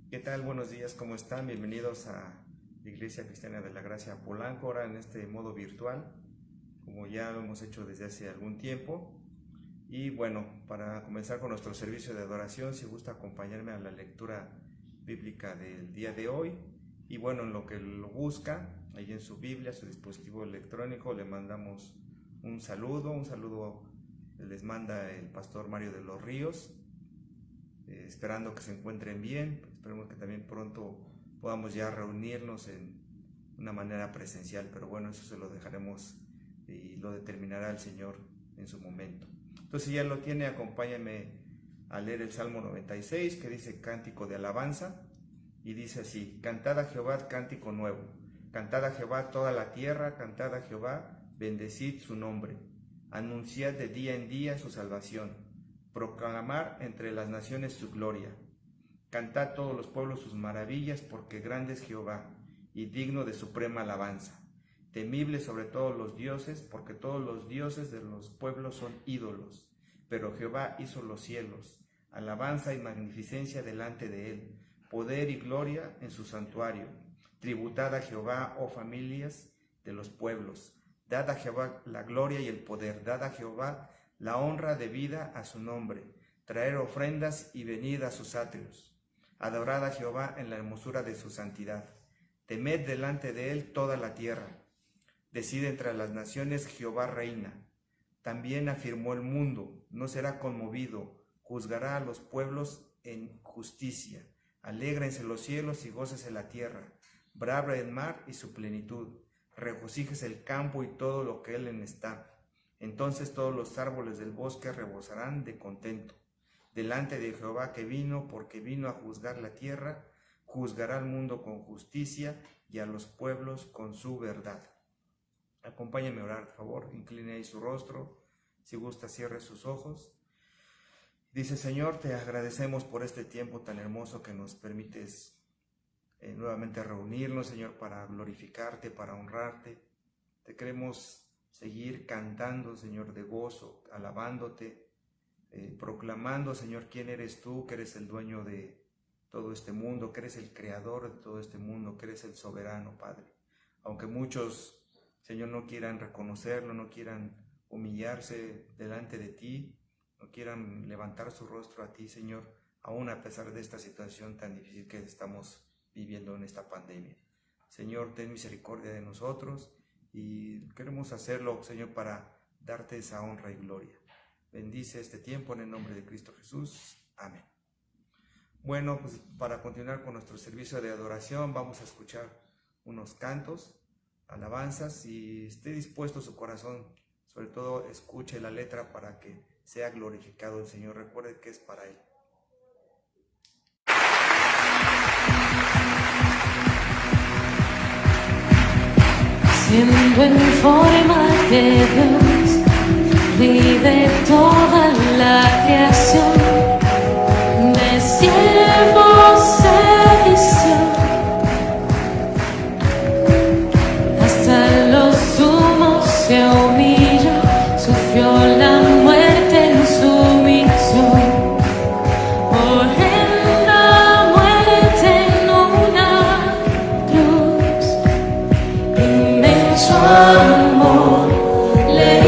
¿Qué tal? Buenos días, ¿cómo están? Bienvenidos a la Iglesia Cristiana de la Gracia Polanco, ahora en este modo virtual, como ya lo hemos hecho desde hace algún tiempo. Y bueno, para comenzar con nuestro servicio de adoración, si gusta acompañarme a la lectura bíblica del día de hoy. Y bueno, en lo que lo busca, ahí en su Biblia, su dispositivo electrónico, le mandamos un saludo les manda el pastor Mario de los Ríos, esperando que se encuentren bien. Esperemos que también pronto podamos ya reunirnos en una manera presencial, pero bueno, eso se lo dejaremos y lo determinará el Señor en su momento. Entonces, si ya lo tiene, acompáñame a leer el Salmo 96, que dice cántico de alabanza, y dice así: cantad a Jehová cántico nuevo, cantad a Jehová toda la tierra, cantad a Jehová, bendecid su nombre, anunciad de día en día su salvación, proclamar entre las naciones su gloria. Cantad todos los pueblos sus maravillas, porque grande es Jehová, y digno de suprema alabanza. Temible sobre todos los dioses, porque todos los dioses de los pueblos son ídolos. Pero Jehová hizo los cielos, alabanza y magnificencia delante de él, poder y gloria en su santuario. Tributad a Jehová, oh familias de los pueblos. Dad a Jehová la gloria y el poder, dad a Jehová la honra debida a su nombre. Traer ofrendas y venid a sus atrios. Adorad a Jehová en la hermosura de su santidad. Temed delante de él toda la tierra. Decide entre las naciones, Jehová reina. También afirmó el mundo, no será conmovido, juzgará a los pueblos en justicia. Alégrense los cielos y gócese la tierra. Brabre el mar y su plenitud. Regocíjese el campo y todo lo que en él está. Entonces todos los árboles del bosque rebosarán de contento. Delante de Jehová que vino, porque vino a juzgar la tierra, juzgará al mundo con justicia y a los pueblos con su verdad. Acompáñame a orar, por favor. Incline ahí su rostro. Si gusta, cierre sus ojos. Dice: Señor, te agradecemos por este tiempo tan hermoso que nos permites nuevamente reunirnos, Señor, para glorificarte, para honrarte. Te queremos seguir cantando, Señor, de gozo, alabándote, proclamando, Señor, quién eres tú, que eres el dueño de todo este mundo, que eres el creador de todo este mundo, que eres el soberano, Padre. Aunque muchos, Señor, no quieran reconocerlo, no quieran humillarse delante de ti, no quieran levantar su rostro a ti, Señor, aún a pesar de esta situación tan difícil que estamos viviendo en esta pandemia. Señor, ten misericordia de nosotros y queremos hacerlo, Señor, para darte esa honra y gloria. Bendice este tiempo en el nombre de Cristo Jesús. Amén. Bueno, pues para continuar con nuestro servicio de adoración, vamos a escuchar unos cantos, alabanzas, y esté dispuesto su corazón, sobre todo escuche la letra para que sea glorificado el Señor. Recuerde que es para Él. Siendo en forma de Dios, vive toda la creación, de siervo se vistió, hasta lo sumo se humilló, sufrió la muerte en sumisión, horrenda muerte en una cruz. Inmenso amor le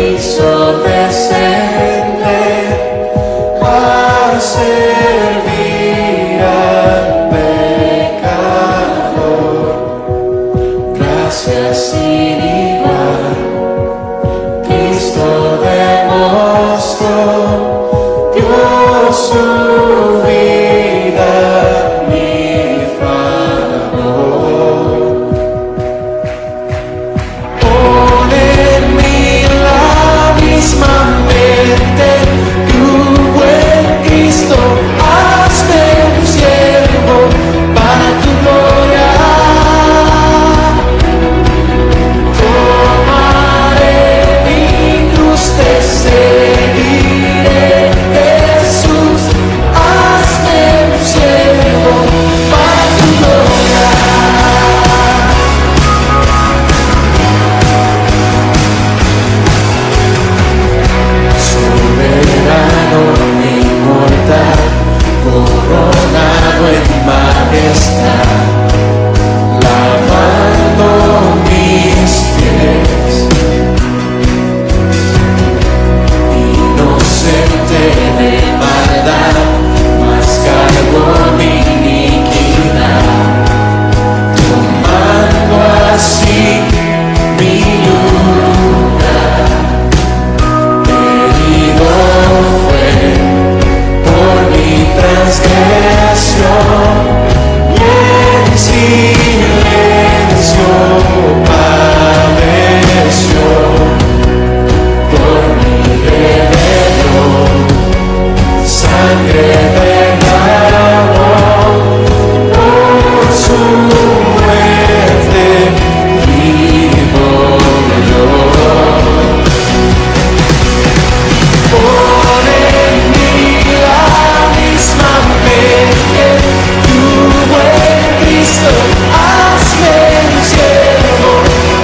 Cristo, hazme un siervo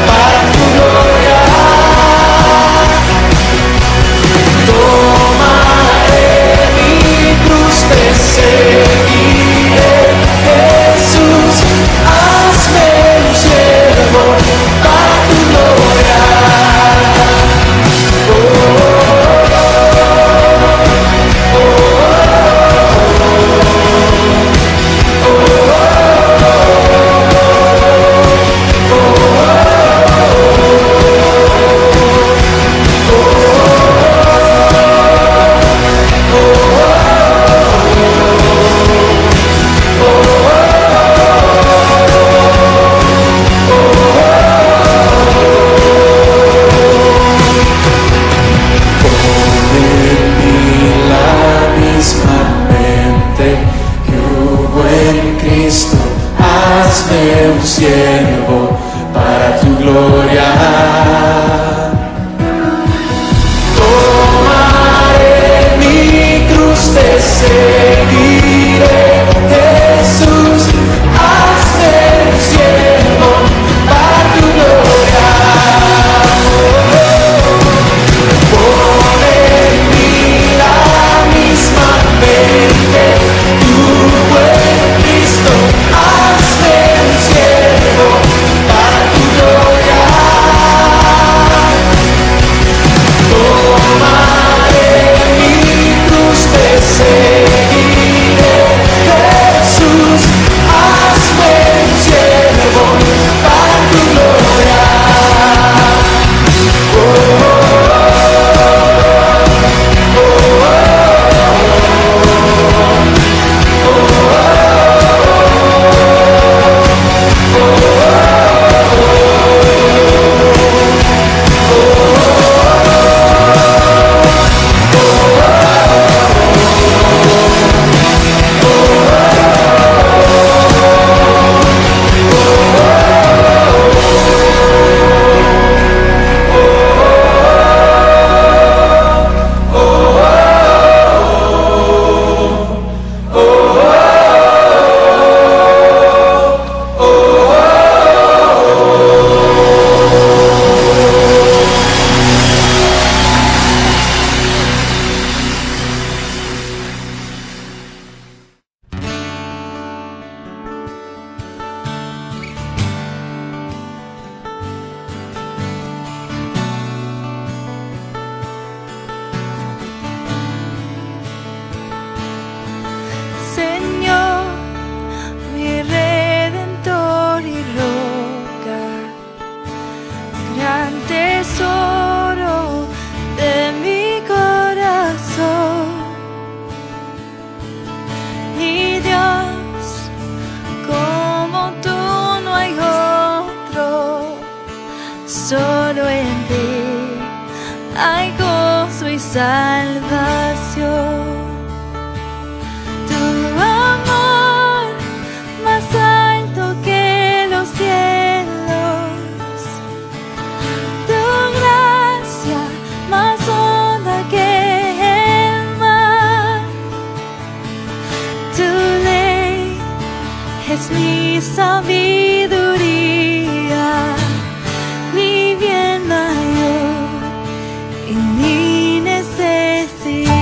para tu gloria. Tomaré mi cruz, te seguiré. Jesús, hazme un siervo para tu gloria. Hazme un siervo para tu gloria. Tomaré mi cruz, te seguiré. Jesús, hazme un siervo para tu gloria. Pon en mí la misma mente, tu buen Cristo. Hazme un siervo para tu gloria. Tomaré mi cruz, te seguiré. Jesús, hazme un siervo para tu gloria. Señor, mi redentor y roca, gran tesoro de mi corazón. Mi Dios, como tú no hay otro, solo en ti hay gozo y salvación. Es mi sabiduría, mi bien mayor y mi necesidad.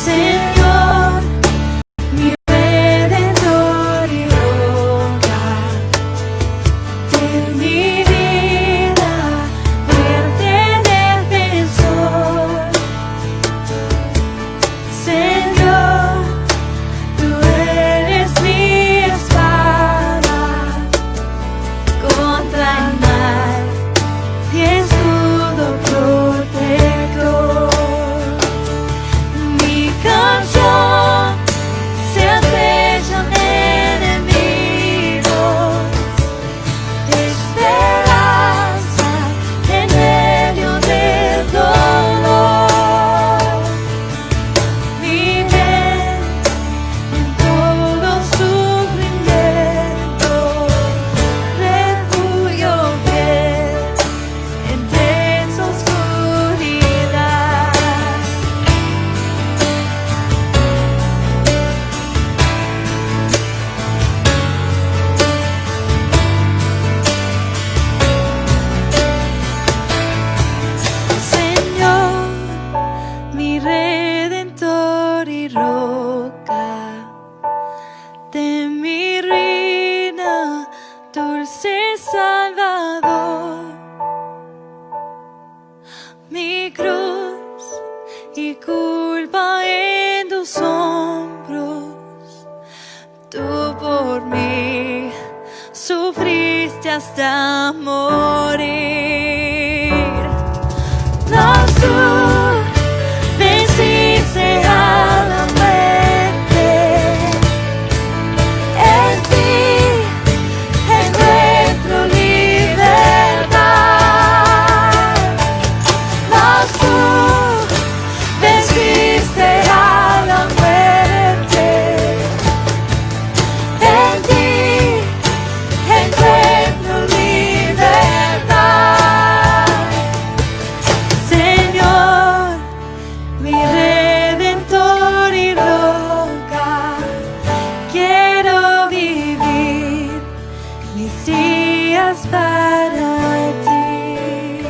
Señor, mi redentor y roca, mi vida. hasta morir. Mas tú venciste a la muerte. En ti encuentro libertad. Mas tú venciste a la muerte. En ti encuentro libertad. Señor, mi Redentor y roca, quiero vivir mis días para ti.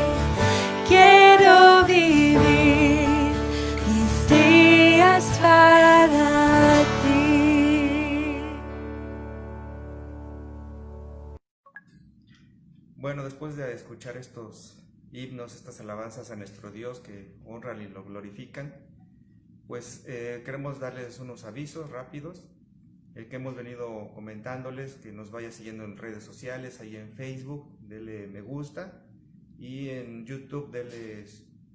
Quiero vivir mis días para ti. Bueno, después de escuchar estos himnos, estas alabanzas a nuestro Dios que honran y lo glorifican, pues queremos darles unos avisos rápidos que hemos venido comentándoles, que nos vaya siguiendo en redes sociales, ahí en Facebook, denle me gusta, y en YouTube denle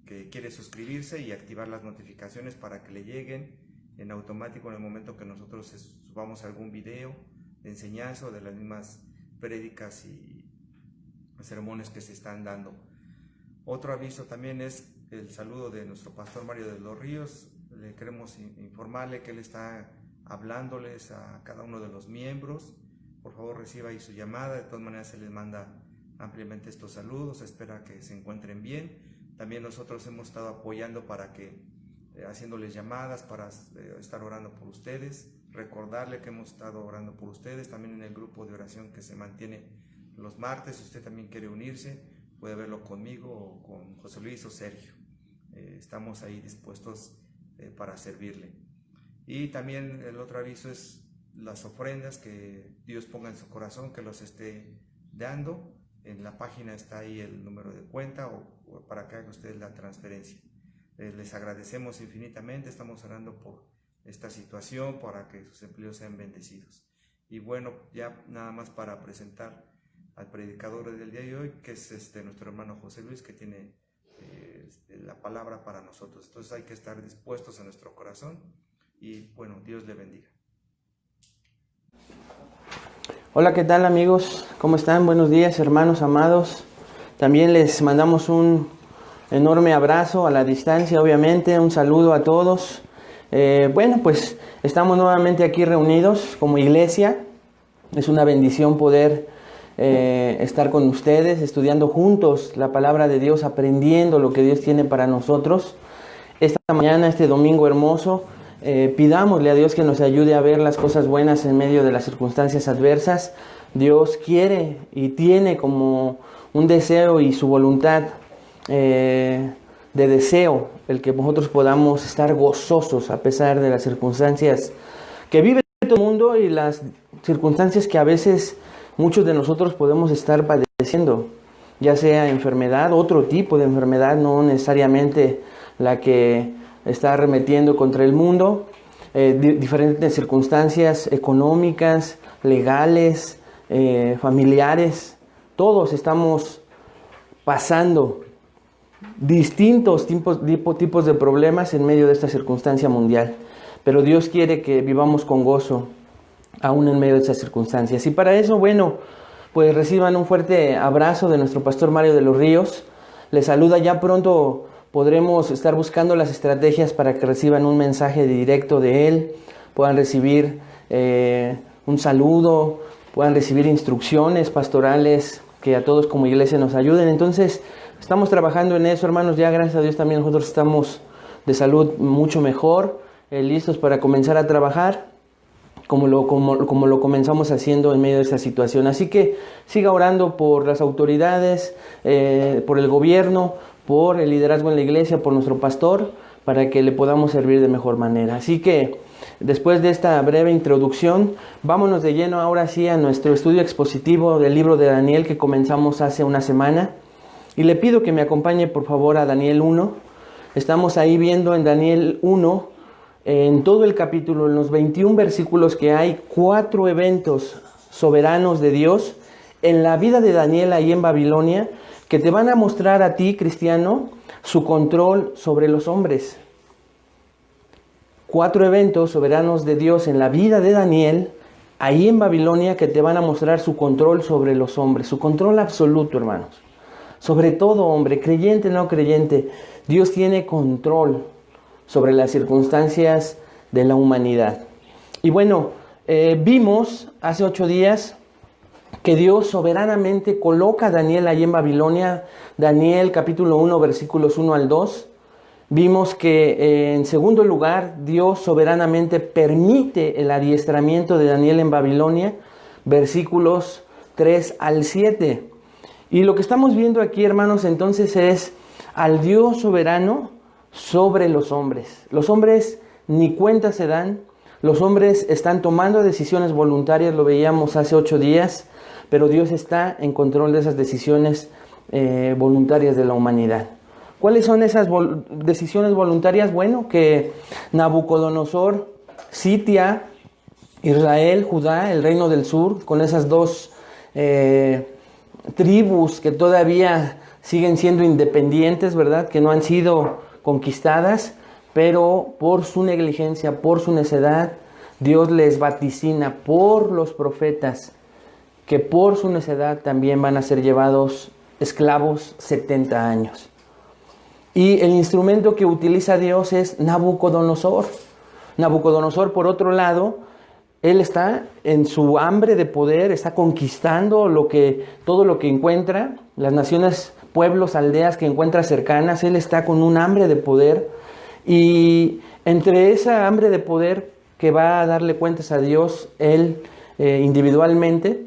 que quiere suscribirse y activar las notificaciones para que le lleguen en automático en el momento que nosotros subamos algún video de enseñanza o de las mismas prédicas y sermones que se están dando. Otro aviso también es el saludo de nuestro pastor Mario de los Ríos. Le queremos informarle que él está hablándoles a cada uno de los miembros. Por favor, reciba ahí su llamada. De todas maneras, se les manda ampliamente estos saludos. Espera que se encuentren bien. También nosotros hemos estado apoyando para que, haciéndoles llamadas para estar orando por ustedes. Recordarle que hemos estado orando por ustedes. También en el grupo de oración que se mantiene los martes. Si usted también quiere unirse, puede verlo conmigo o con José Luis o Sergio. Estamos ahí dispuestos para servirle. Y también el otro aviso es las ofrendas que Dios ponga en su corazón, que los esté dando. En la página está ahí el número de cuenta o para que haga usted la transferencia. Les agradecemos infinitamente. Estamos orando por esta situación para que sus empleos sean bendecidos. Y bueno, ya nada más para presentar al predicador del día de hoy, que es nuestro hermano José Luis, que tiene la palabra para nosotros. Entonces hay que estar dispuestos a nuestro corazón y bueno, Dios le bendiga. Hola, ¿qué tal amigos? ¿Cómo están? Buenos días, hermanos amados. También les mandamos un enorme abrazo a la distancia, obviamente, un saludo a todos. Bueno, pues estamos nuevamente aquí reunidos como iglesia. Es una bendición poder estar con ustedes, estudiando juntos la palabra de Dios, aprendiendo lo que Dios tiene para nosotros. Esta mañana, este domingo hermoso, pidámosle a Dios que nos ayude a ver las cosas buenas en medio de las circunstancias adversas. Dios quiere y tiene como un deseo y su voluntad de deseo el que nosotros podamos estar gozosos a pesar de las circunstancias que vive todo el mundo y las circunstancias que a veces muchos de nosotros podemos estar padeciendo, ya sea enfermedad, otro tipo de enfermedad, no necesariamente la que está arremetiendo contra el mundo, diferentes circunstancias económicas, legales, familiares. Todos estamos pasando distintos tipos de problemas en medio de esta circunstancia mundial, pero Dios quiere que vivamos con gozo aún en medio de esas circunstancias. Y para eso, bueno, pues reciban un fuerte abrazo de nuestro pastor Mario de los Ríos. Les saluda. Ya pronto podremos estar buscando las estrategias para que reciban un mensaje directo de él, puedan recibir un saludo, puedan recibir instrucciones pastorales que a todos como iglesia nos ayuden. Entonces, estamos trabajando en eso, hermanos. Ya gracias a Dios también nosotros estamos de salud mucho mejor, listos para comenzar a trabajar como lo comenzamos haciendo en medio de esta situación. Así que siga orando por las autoridades, por el gobierno, por el liderazgo en la iglesia, por nuestro pastor, para que le podamos servir de mejor manera. Así que después de esta breve introducción, vámonos de lleno ahora sí a nuestro estudio expositivo del libro de Daniel que comenzamos hace una semana. Y le pido que me acompañe por favor a Daniel 1. Estamos ahí viendo en Daniel 1, en todo el capítulo, en los 21 versículos que hay, 4 eventos soberanos de Dios en la vida de Daniel ahí en Babilonia que te van a mostrar a ti, cristiano, su control sobre los hombres. 4 eventos soberanos de Dios en la vida de Daniel, ahí en Babilonia, que te van a mostrar su control sobre los hombres, su control absoluto, hermanos. Sobre todo, hombre, creyente o no creyente, Dios tiene control sobre las circunstancias de la humanidad. Y bueno, vimos hace 8 días que Dios soberanamente coloca a Daniel ahí en Babilonia. Daniel capítulo 1 versículos 1 al 2. Vimos que en segundo lugar Dios soberanamente permite el adiestramiento de Daniel en Babilonia, versículos 3 al 7. Y lo que estamos viendo aquí, hermanos, entonces es al Dios soberano sobre los hombres. Los hombres ni cuenta se dan, los hombres están tomando decisiones voluntarias, lo veíamos hace 8 días, pero Dios está en control de esas decisiones voluntarias de la humanidad. ¿Cuáles son esas decisiones voluntarias? Bueno, que Nabucodonosor sitia Israel, Judá, el reino del sur, con esas 2 tribus que todavía siguen siendo independientes, ¿verdad? Que no han sido conquistadas, pero por su negligencia, por su necedad, Dios les vaticina por los profetas que por su necedad también van a ser llevados esclavos 70 años. Y el instrumento que utiliza Dios es Nabucodonosor. Nabucodonosor, por otro lado, él está en su hambre de poder, está conquistando todo lo que encuentra, las naciones, pueblos, aldeas que encuentra cercanas. Él está con un hambre de poder, y entre esa hambre de poder que va a darle cuentas a Dios, él individualmente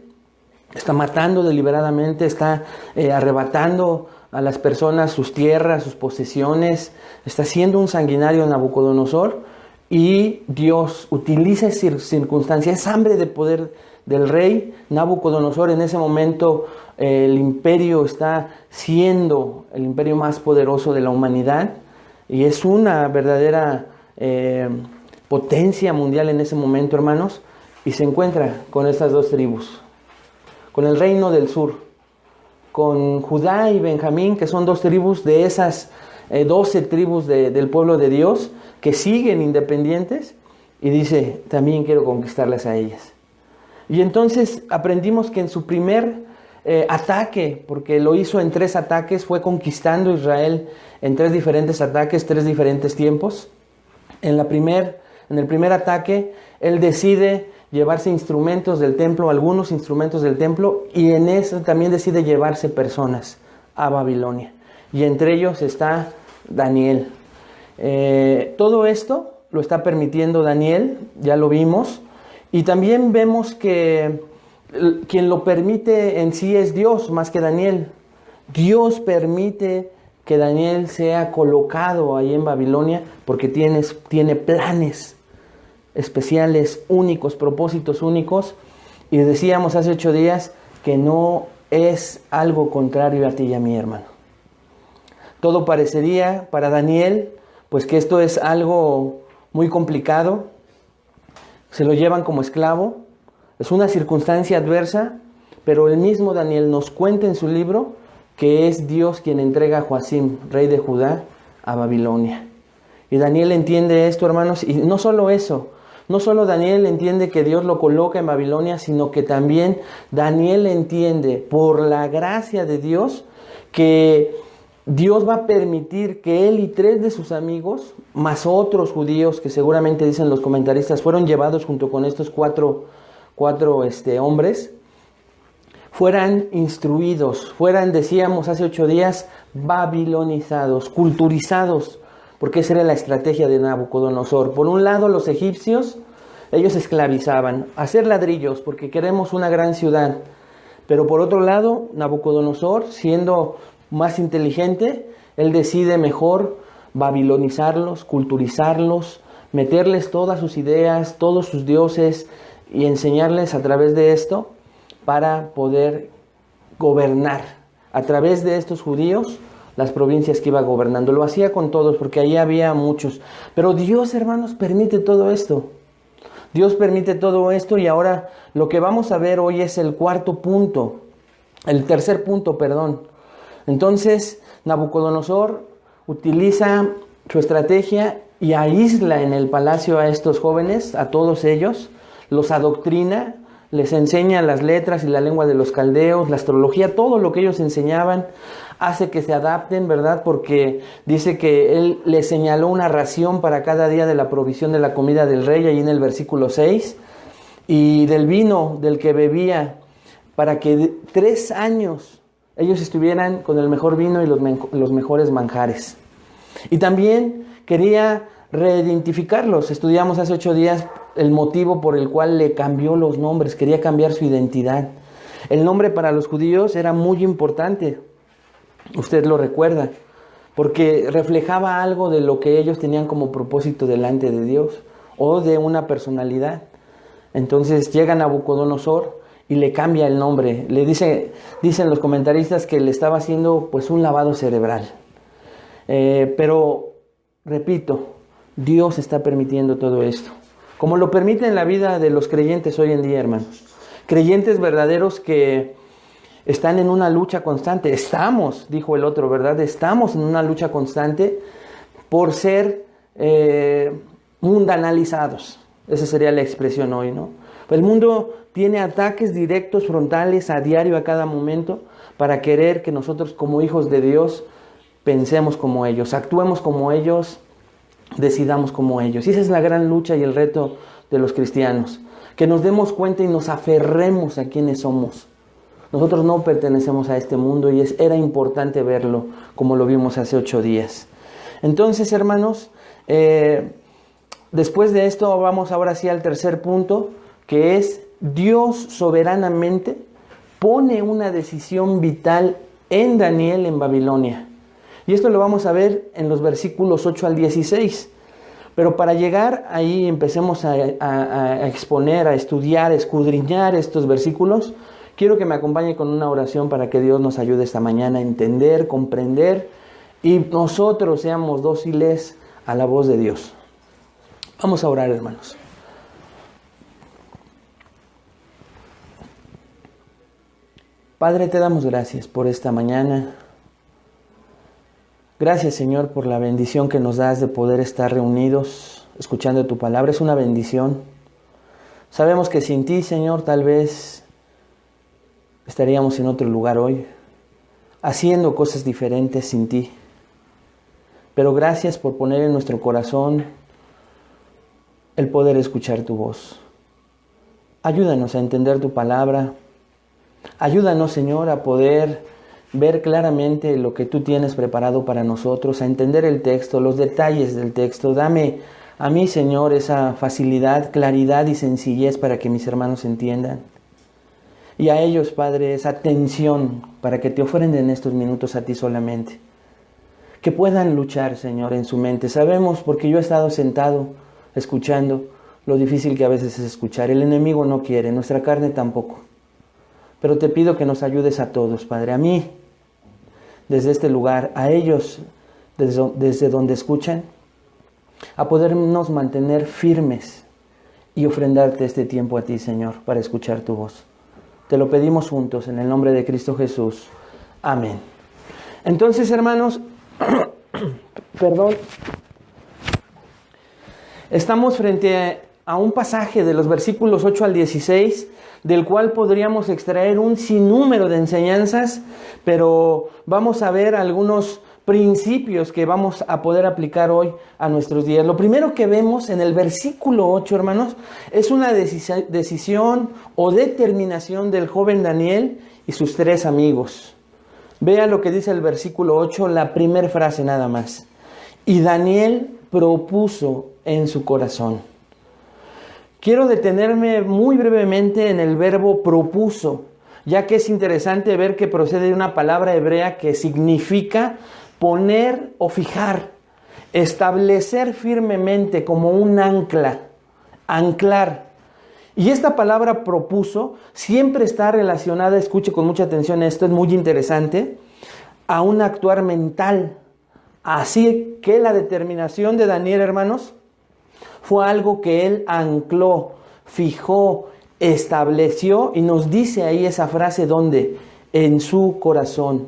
está matando deliberadamente, está arrebatando a las personas sus tierras, sus posesiones, está siendo un sanguinario Nabucodonosor, y Dios utiliza esa circunstancia, esa hambre de poder del rey Nabucodonosor. En ese momento el imperio está siendo el imperio más poderoso de la humanidad, y es una verdadera potencia mundial en ese momento, hermanos, y se encuentra con estas 2 tribus, con el reino del sur, con Judá y Benjamín, que son 2 tribus de esas 12 tribus del pueblo de Dios, que siguen independientes, y dice, también quiero conquistarlas a ellas. Y entonces aprendimos que en su primer ataque, porque lo hizo en 3 ataques, fue conquistando Israel en 3 diferentes ataques, 3 diferentes tiempos. En el primer ataque, él decide llevarse instrumentos del templo, algunos instrumentos del templo, y en eso también decide llevarse personas a Babilonia. Y entre ellos está Daniel. Todo esto lo está permitiendo Daniel, ya lo vimos, y también vemos que quien lo permite en sí es Dios más que Daniel. Dios permite que Daniel sea colocado ahí en Babilonia porque tiene planes especiales, únicos, propósitos únicos, y decíamos hace 8 días que no es algo contrario a ti y a mí, hermano. Todo parecería para Daniel pues que esto es algo muy complicado, se lo llevan como esclavo, es una circunstancia adversa, pero el mismo Daniel nos cuenta en su libro que es Dios quien entrega a Joacim, rey de Judá, a Babilonia. Y Daniel entiende esto, hermanos, y no solo eso, no solo Daniel entiende que Dios lo coloca en Babilonia, sino que también Daniel entiende, por la gracia de Dios, que Dios va a permitir que él y 3 de sus amigos, más otros judíos que seguramente dicen los comentaristas, fueron llevados junto con estos cuatro hombres, fueran instruidos, decíamos hace 8 días, babilonizados, culturizados, porque esa era la estrategia de Nabucodonosor. Por un lado, los egipcios, ellos esclavizaban, hacer ladrillos, porque queremos una gran ciudad. Pero por otro lado, Nabucodonosor, siendo más inteligente, él decide mejor babilonizarlos, culturizarlos, meterles todas sus ideas, todos sus dioses, y enseñarles a través de esto para poder gobernar a través de estos judíos las provincias que iba gobernando. Lo hacía con todos porque ahí había muchos. Pero Dios, hermanos, permite todo esto. Dios permite todo esto, y ahora lo que vamos a ver hoy es el 4.º punto El tercer punto, perdón. Entonces, Nabucodonosor utiliza su estrategia y aísla en el palacio a estos jóvenes, a todos ellos, los adoctrina, les enseña las letras y la lengua de los caldeos, la astrología, todo lo que ellos enseñaban, hace que se adapten, ¿verdad? Porque dice que él les señaló una ración para cada día de la provisión de la comida del rey, ahí en el versículo 6, y del vino del que bebía, para que 3 años ellos estuvieran con el mejor vino y los mejores manjares. Y también quería reidentificarlos. Estudiamos hace 8 días el motivo por el cual le cambió los nombres, quería cambiar su identidad. El nombre para los judíos era muy importante, usted lo recuerda, porque reflejaba algo de lo que ellos tenían como propósito delante de Dios o de una personalidad. Entonces llega Nabucodonosor y le cambia el nombre. Dicen los comentaristas que le estaba haciendo pues un lavado cerebral. Pero, repito, Dios está permitiendo todo esto. Como lo permite en la vida de los creyentes hoy en día, hermanos. Creyentes verdaderos que están en una lucha constante. Estamos, dijo el otro, ¿verdad? Estamos en una lucha constante por ser mundanalizados. Esa sería la expresión hoy, ¿no? El mundo tiene ataques directos, frontales, a diario, a cada momento, para querer que nosotros como hijos de Dios pensemos como ellos, actuemos como ellos, decidamos como ellos. Y esa es la gran lucha y el reto de los cristianos. Que nos demos cuenta y nos aferremos a quienes somos. Nosotros no pertenecemos a este mundo y era importante verlo como lo vimos hace 8 días. Entonces, hermanos, después de esto vamos ahora sí al tercer punto, que es Dios soberanamente pone una decisión vital en Daniel en Babilonia. Y esto lo vamos a ver en los versículos 8 al 16. Pero para llegar ahí, empecemos a exponer, a estudiar, a escudriñar estos versículos, quiero que me acompañe con una oración para que Dios nos ayude esta mañana a entender, comprender y nosotros seamos dóciles a la voz de Dios. Vamos a orar, hermanos. Padre, te damos gracias por esta mañana. Gracias, Señor, por la bendición que nos das de poder estar reunidos escuchando tu palabra. Es una bendición. Sabemos que sin ti, Señor, tal vez estaríamos en otro lugar hoy, haciendo cosas diferentes sin ti. Pero gracias por poner en nuestro corazón el poder escuchar tu voz. Ayúdanos a entender tu palabra. Ayúdanos, Señor, a poder ver claramente lo que tú tienes preparado para nosotros, a entender el texto, los detalles del texto. Dame a mí, Señor, esa facilidad, claridad y sencillez para que mis hermanos entiendan. Y a ellos, Padre, esa atención para que te ofrenden estos minutos a ti solamente. Que puedan luchar, Señor, en su mente. Sabemos, porque yo he estado sentado, escuchando, lo difícil que a veces es escuchar. El enemigo no quiere, nuestra carne tampoco. Pero te pido que nos ayudes a todos, Padre, a mí, desde este lugar, a ellos, desde donde escuchan, a podernos mantener firmes y ofrendarte este tiempo a ti, Señor, para escuchar tu voz. Te lo pedimos juntos, en el nombre de Cristo Jesús. Amén. Entonces, hermanos, perdón, estamos frente a un pasaje de los versículos 8 al 16, del cual podríamos extraer un sinnúmero de enseñanzas, pero vamos a ver algunos principios que vamos a poder aplicar hoy a nuestros días. Lo primero que vemos en el versículo 8, hermanos, es una decisión o determinación del joven Daniel y sus 3 amigos. Vea lo que dice el versículo 8, la primera frase nada más. Y Daniel propuso en su corazón. Quiero detenerme muy brevemente en el verbo propuso, ya que es interesante ver que procede de una palabra hebrea que significa poner o fijar, establecer firmemente como un ancla, anclar. Y esta palabra propuso siempre está relacionada, escuche con mucha atención esto, es muy interesante, a un actuar mental. Así que la determinación de Daniel, hermanos, fue algo que él ancló, fijó, estableció, y nos dice ahí esa frase donde, en su corazón.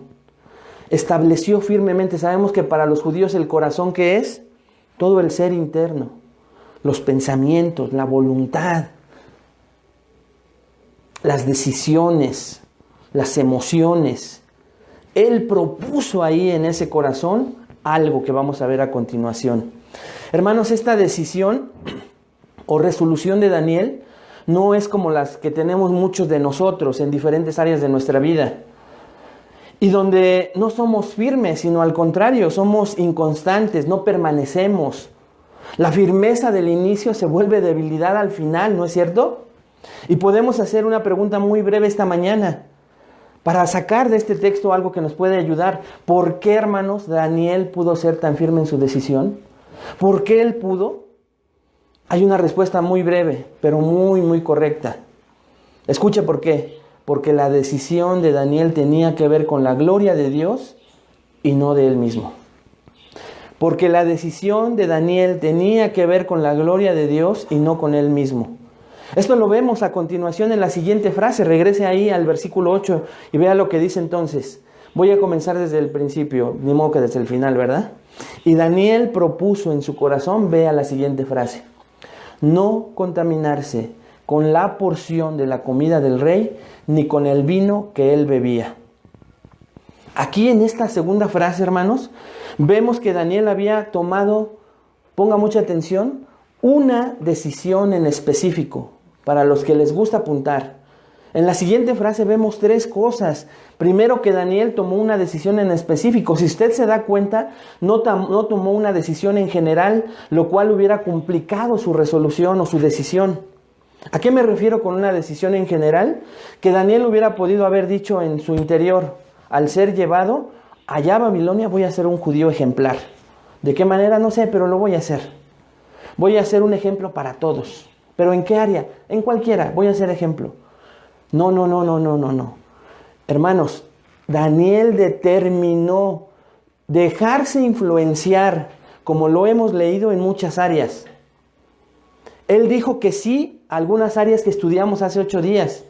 Estableció firmemente. Sabemos que para los judíos el corazón, ¿qué es? Todo el ser interno, los pensamientos, la voluntad, las decisiones, las emociones. Él propuso ahí en ese corazón algo que vamos a ver a continuación. Hermanos, esta decisión o resolución de Daniel no es como las que tenemos muchos de nosotros en diferentes áreas de nuestra vida, y donde no somos firmes, sino al contrario, somos inconstantes, no permanecemos. La firmeza del inicio se vuelve debilidad al final, ¿no es cierto? Y podemos hacer una pregunta muy breve esta mañana para sacar de este texto algo que nos puede ayudar. ¿Por qué, hermanos, Daniel pudo ser tan firme en su decisión? ¿Por qué él pudo? Hay una respuesta muy breve, pero muy correcta. Escuche por qué. Porque la decisión de Daniel tenía que ver con la gloria de Dios y no de él mismo. Porque la decisión de Daniel tenía que ver con la gloria de Dios y no con él mismo. Esto lo vemos a continuación en la siguiente frase. Regrese ahí al versículo 8 y vea lo que dice entonces. Voy a comenzar desde el principio, ni modo que desde el final, ¿verdad? Y Daniel propuso en su corazón, vea la siguiente frase: no contaminarse con la porción de la comida del rey, ni con el vino que él bebía. Aquí en esta segunda frase, hermanos, vemos que Daniel había tomado, ponga mucha atención, una decisión en específico, para los que les gusta apuntar. En la siguiente frase vemos tres cosas. Primero, que Daniel tomó una decisión en específico. Si usted se da cuenta, no tomó una decisión en general, lo cual hubiera complicado su resolución o su decisión. ¿A qué me refiero con una decisión en general? Que Daniel hubiera podido haber dicho en su interior, al ser llevado allá a Babilonia, voy a ser un judío ejemplar. ¿De qué manera? No sé, pero lo voy a hacer. Voy a ser un ejemplo para todos. ¿Pero en qué área? En cualquiera, voy a ser ejemplo. No. Hermanos, Daniel determinó dejarse influenciar, como lo hemos leído en muchas áreas. Él dijo que sí a algunas áreas que estudiamos hace 8 días,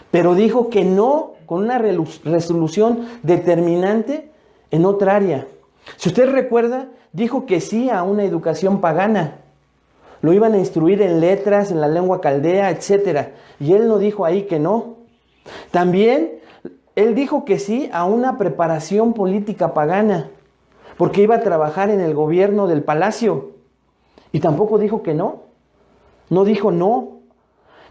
pero dijo que no con una resolución determinante en otra área. Si usted recuerda, dijo que sí a una educación pagana. Lo iban a instruir en letras, en la lengua caldea, etc. Y él no dijo ahí que no. También él dijo que sí a una preparación política pagana, porque iba a trabajar en el gobierno del palacio. Y tampoco dijo que no. No dijo no.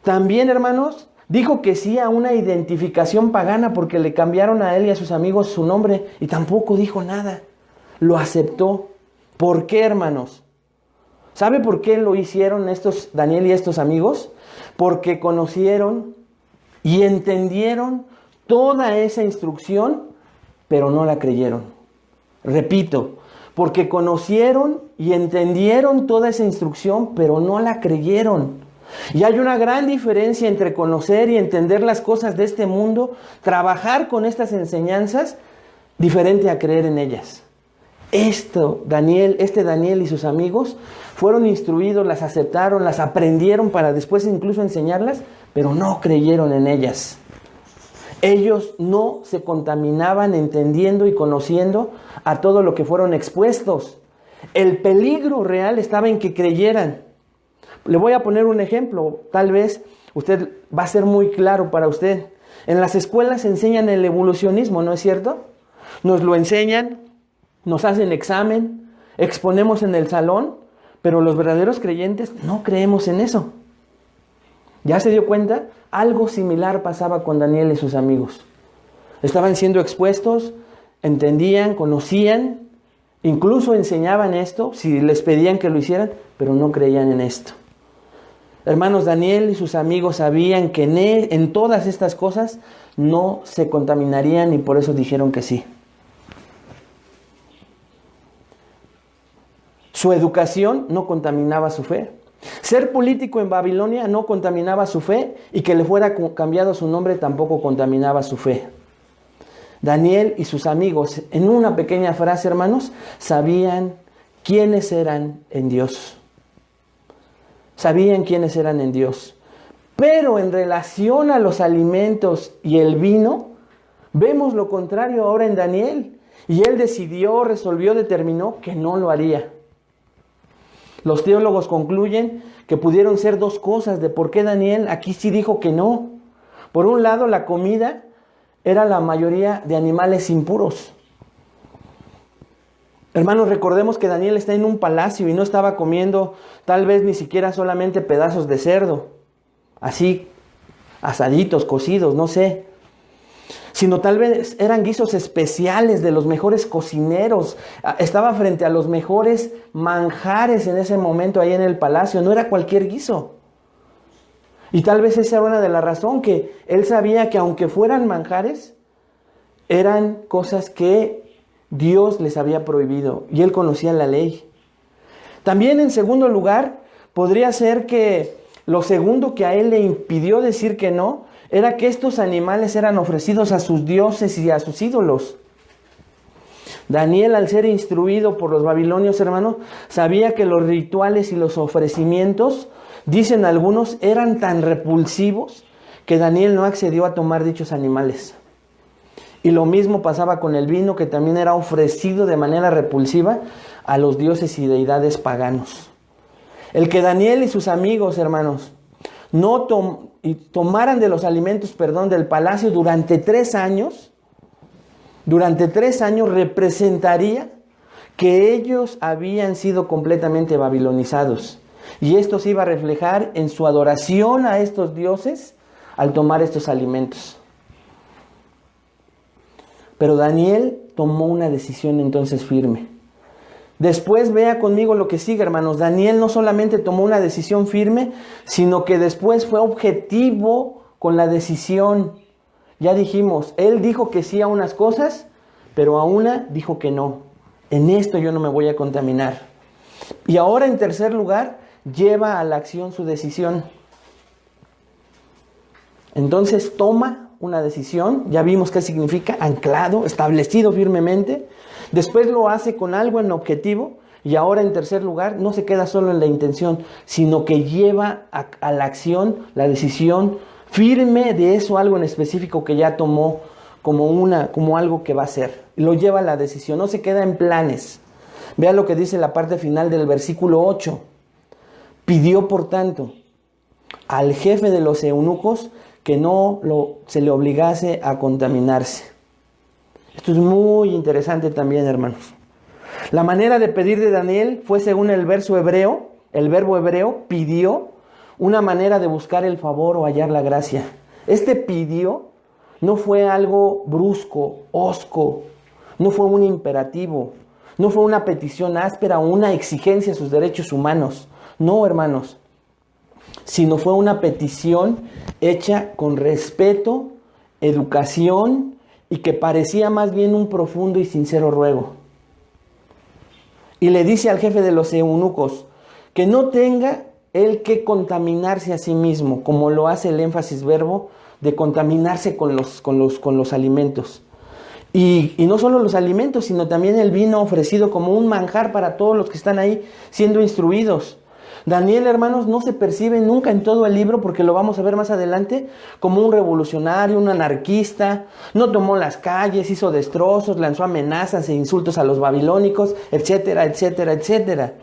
También, hermanos, dijo que sí a una identificación pagana, porque le cambiaron a él y a sus amigos su nombre. Y tampoco dijo nada. Lo aceptó. ¿Por qué, hermanos? ¿Sabe por qué lo hicieron Daniel y estos amigos? Porque conocieron y entendieron toda esa instrucción, pero no la creyeron. Repito, porque conocieron y entendieron toda esa instrucción, pero no la creyeron. Y hay una gran diferencia entre conocer y entender las cosas de este mundo, trabajar con estas enseñanzas, diferente a creer en ellas. Daniel y sus amigos fueron instruidos, las aceptaron, las aprendieron para después incluso enseñarlas, pero no creyeron en ellas. Ellos no se contaminaban entendiendo y conociendo a todo lo que fueron expuestos. El peligro real estaba en que creyeran. Le voy a poner un ejemplo, tal vez usted va a ser muy claro para usted. En las escuelas enseñan el evolucionismo, ¿no es cierto? Nos lo enseñan, nos hacen examen, exponemos en el salón, pero los verdaderos creyentes no creemos en eso. ¿Ya se dio cuenta? Algo similar pasaba con Daniel y sus amigos. Estaban siendo expuestos, entendían, conocían, incluso enseñaban esto, si les pedían que lo hicieran, pero no creían en esto. Hermanos, Daniel y sus amigos sabían que en todas estas cosas no se contaminarían y por eso dijeron que sí. Su educación no contaminaba su fe. Ser político en Babilonia no contaminaba su fe, y que le fuera cambiado su nombre tampoco contaminaba su fe. Daniel y sus amigos, en una pequeña frase, hermanos, sabían quiénes eran en Dios. Sabían quiénes eran en Dios. Pero en relación a los alimentos y el vino, Vemos lo contrario ahora en Daniel. Y él decidió, resolvió, determinó que no lo haría. Los teólogos concluyen que pudieron ser dos cosas de por qué Daniel aquí sí dijo que no. Por un lado, la comida era la mayoría de animales impuros. Hermanos, recordemos que Daniel está en un palacio y no estaba comiendo tal vez ni siquiera solamente pedazos de cerdo, así asaditos, cocidos, no sé, sino tal vez eran guisos especiales de los mejores cocineros. Estaba frente a los mejores manjares en ese momento ahí en el palacio, no era cualquier guiso. Y tal vez esa era una de las razones, que él sabía que aunque fueran manjares, eran cosas que Dios les había prohibido y él conocía la ley. También en segundo lugar, podría ser que lo segundo que a él le impidió decir que no, era que estos animales eran ofrecidos a sus dioses y a sus ídolos. Daniel, al ser instruido por los babilonios, hermanos, sabía que los rituales y los ofrecimientos, dicen algunos, eran tan repulsivos que Daniel no accedió a tomar dichos animales. Y lo mismo pasaba con el vino, que también era ofrecido de manera repulsiva a los dioses y deidades paganos. El que Daniel y sus amigos, hermanos, no tomaran de los alimentos, del palacio durante 3 años, representaría que ellos habían sido completamente babilonizados. Y esto se iba a reflejar en su adoración a estos dioses al tomar estos alimentos. Pero Daniel tomó una decisión entonces firme. Después vea conmigo lo que sigue, hermanos. Daniel no solamente tomó una decisión firme, sino que después fue objetivo con la decisión. Ya dijimos, él dijo que sí a unas cosas, pero a una dijo que no. En esto yo no me voy a contaminar. Y ahora, en tercer lugar, lleva a la acción su decisión. Entonces toma una decisión, ya vimos qué significa, anclado, establecido firmemente. Después lo hace con algo en objetivo. Y ahora, en tercer lugar, no se queda solo en la intención, sino que lleva a la acción, la decisión firme de eso, algo en específico que ya tomó como algo que va a hacer. Lo lleva a la decisión, no se queda en planes. Vea lo que dice la parte final del versículo 8. Pidió, por tanto, al jefe de los eunucos que no se le obligase a contaminarse. Esto es muy interesante también, hermanos. La manera de pedir de Daniel fue según el verbo hebreo, pidió, una manera de buscar el favor o hallar la gracia. Este pidió no fue algo brusco, hosco, no fue un imperativo, no fue una petición áspera o una exigencia a sus derechos humanos. No, hermanos, sino fue una petición hecha con respeto, educación y que parecía más bien un profundo y sincero ruego. Y le dice al jefe de los eunucos que no tenga él que contaminarse a sí mismo, como lo hace el énfasis verbo de contaminarse con los alimentos. Y no solo los alimentos, sino también el vino ofrecido como un manjar para todos los que están ahí siendo instruidos. Daniel, hermanos, no se percibe nunca en todo el libro, porque lo vamos a ver más adelante, como un revolucionario, un anarquista. No tomó las calles, hizo destrozos, lanzó amenazas e insultos a los babilónicos, etcétera, etcétera, etcétera.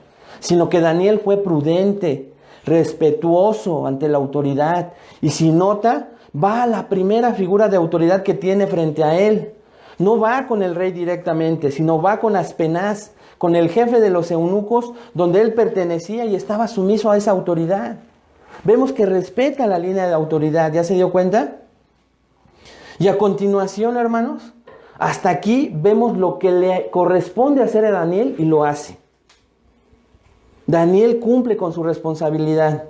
Sino que Daniel fue prudente, respetuoso ante la autoridad. Y si nota, va a la primera figura de autoridad que tiene frente a él. No va con el rey directamente, sino va con Aspenaz, con el jefe de los eunucos, donde él pertenecía y estaba sumiso a esa autoridad. Vemos que respeta la línea de autoridad, ¿ya se dio cuenta? Y a continuación, hermanos, hasta aquí vemos lo que le corresponde hacer a Daniel y lo hace. Daniel cumple con su responsabilidad.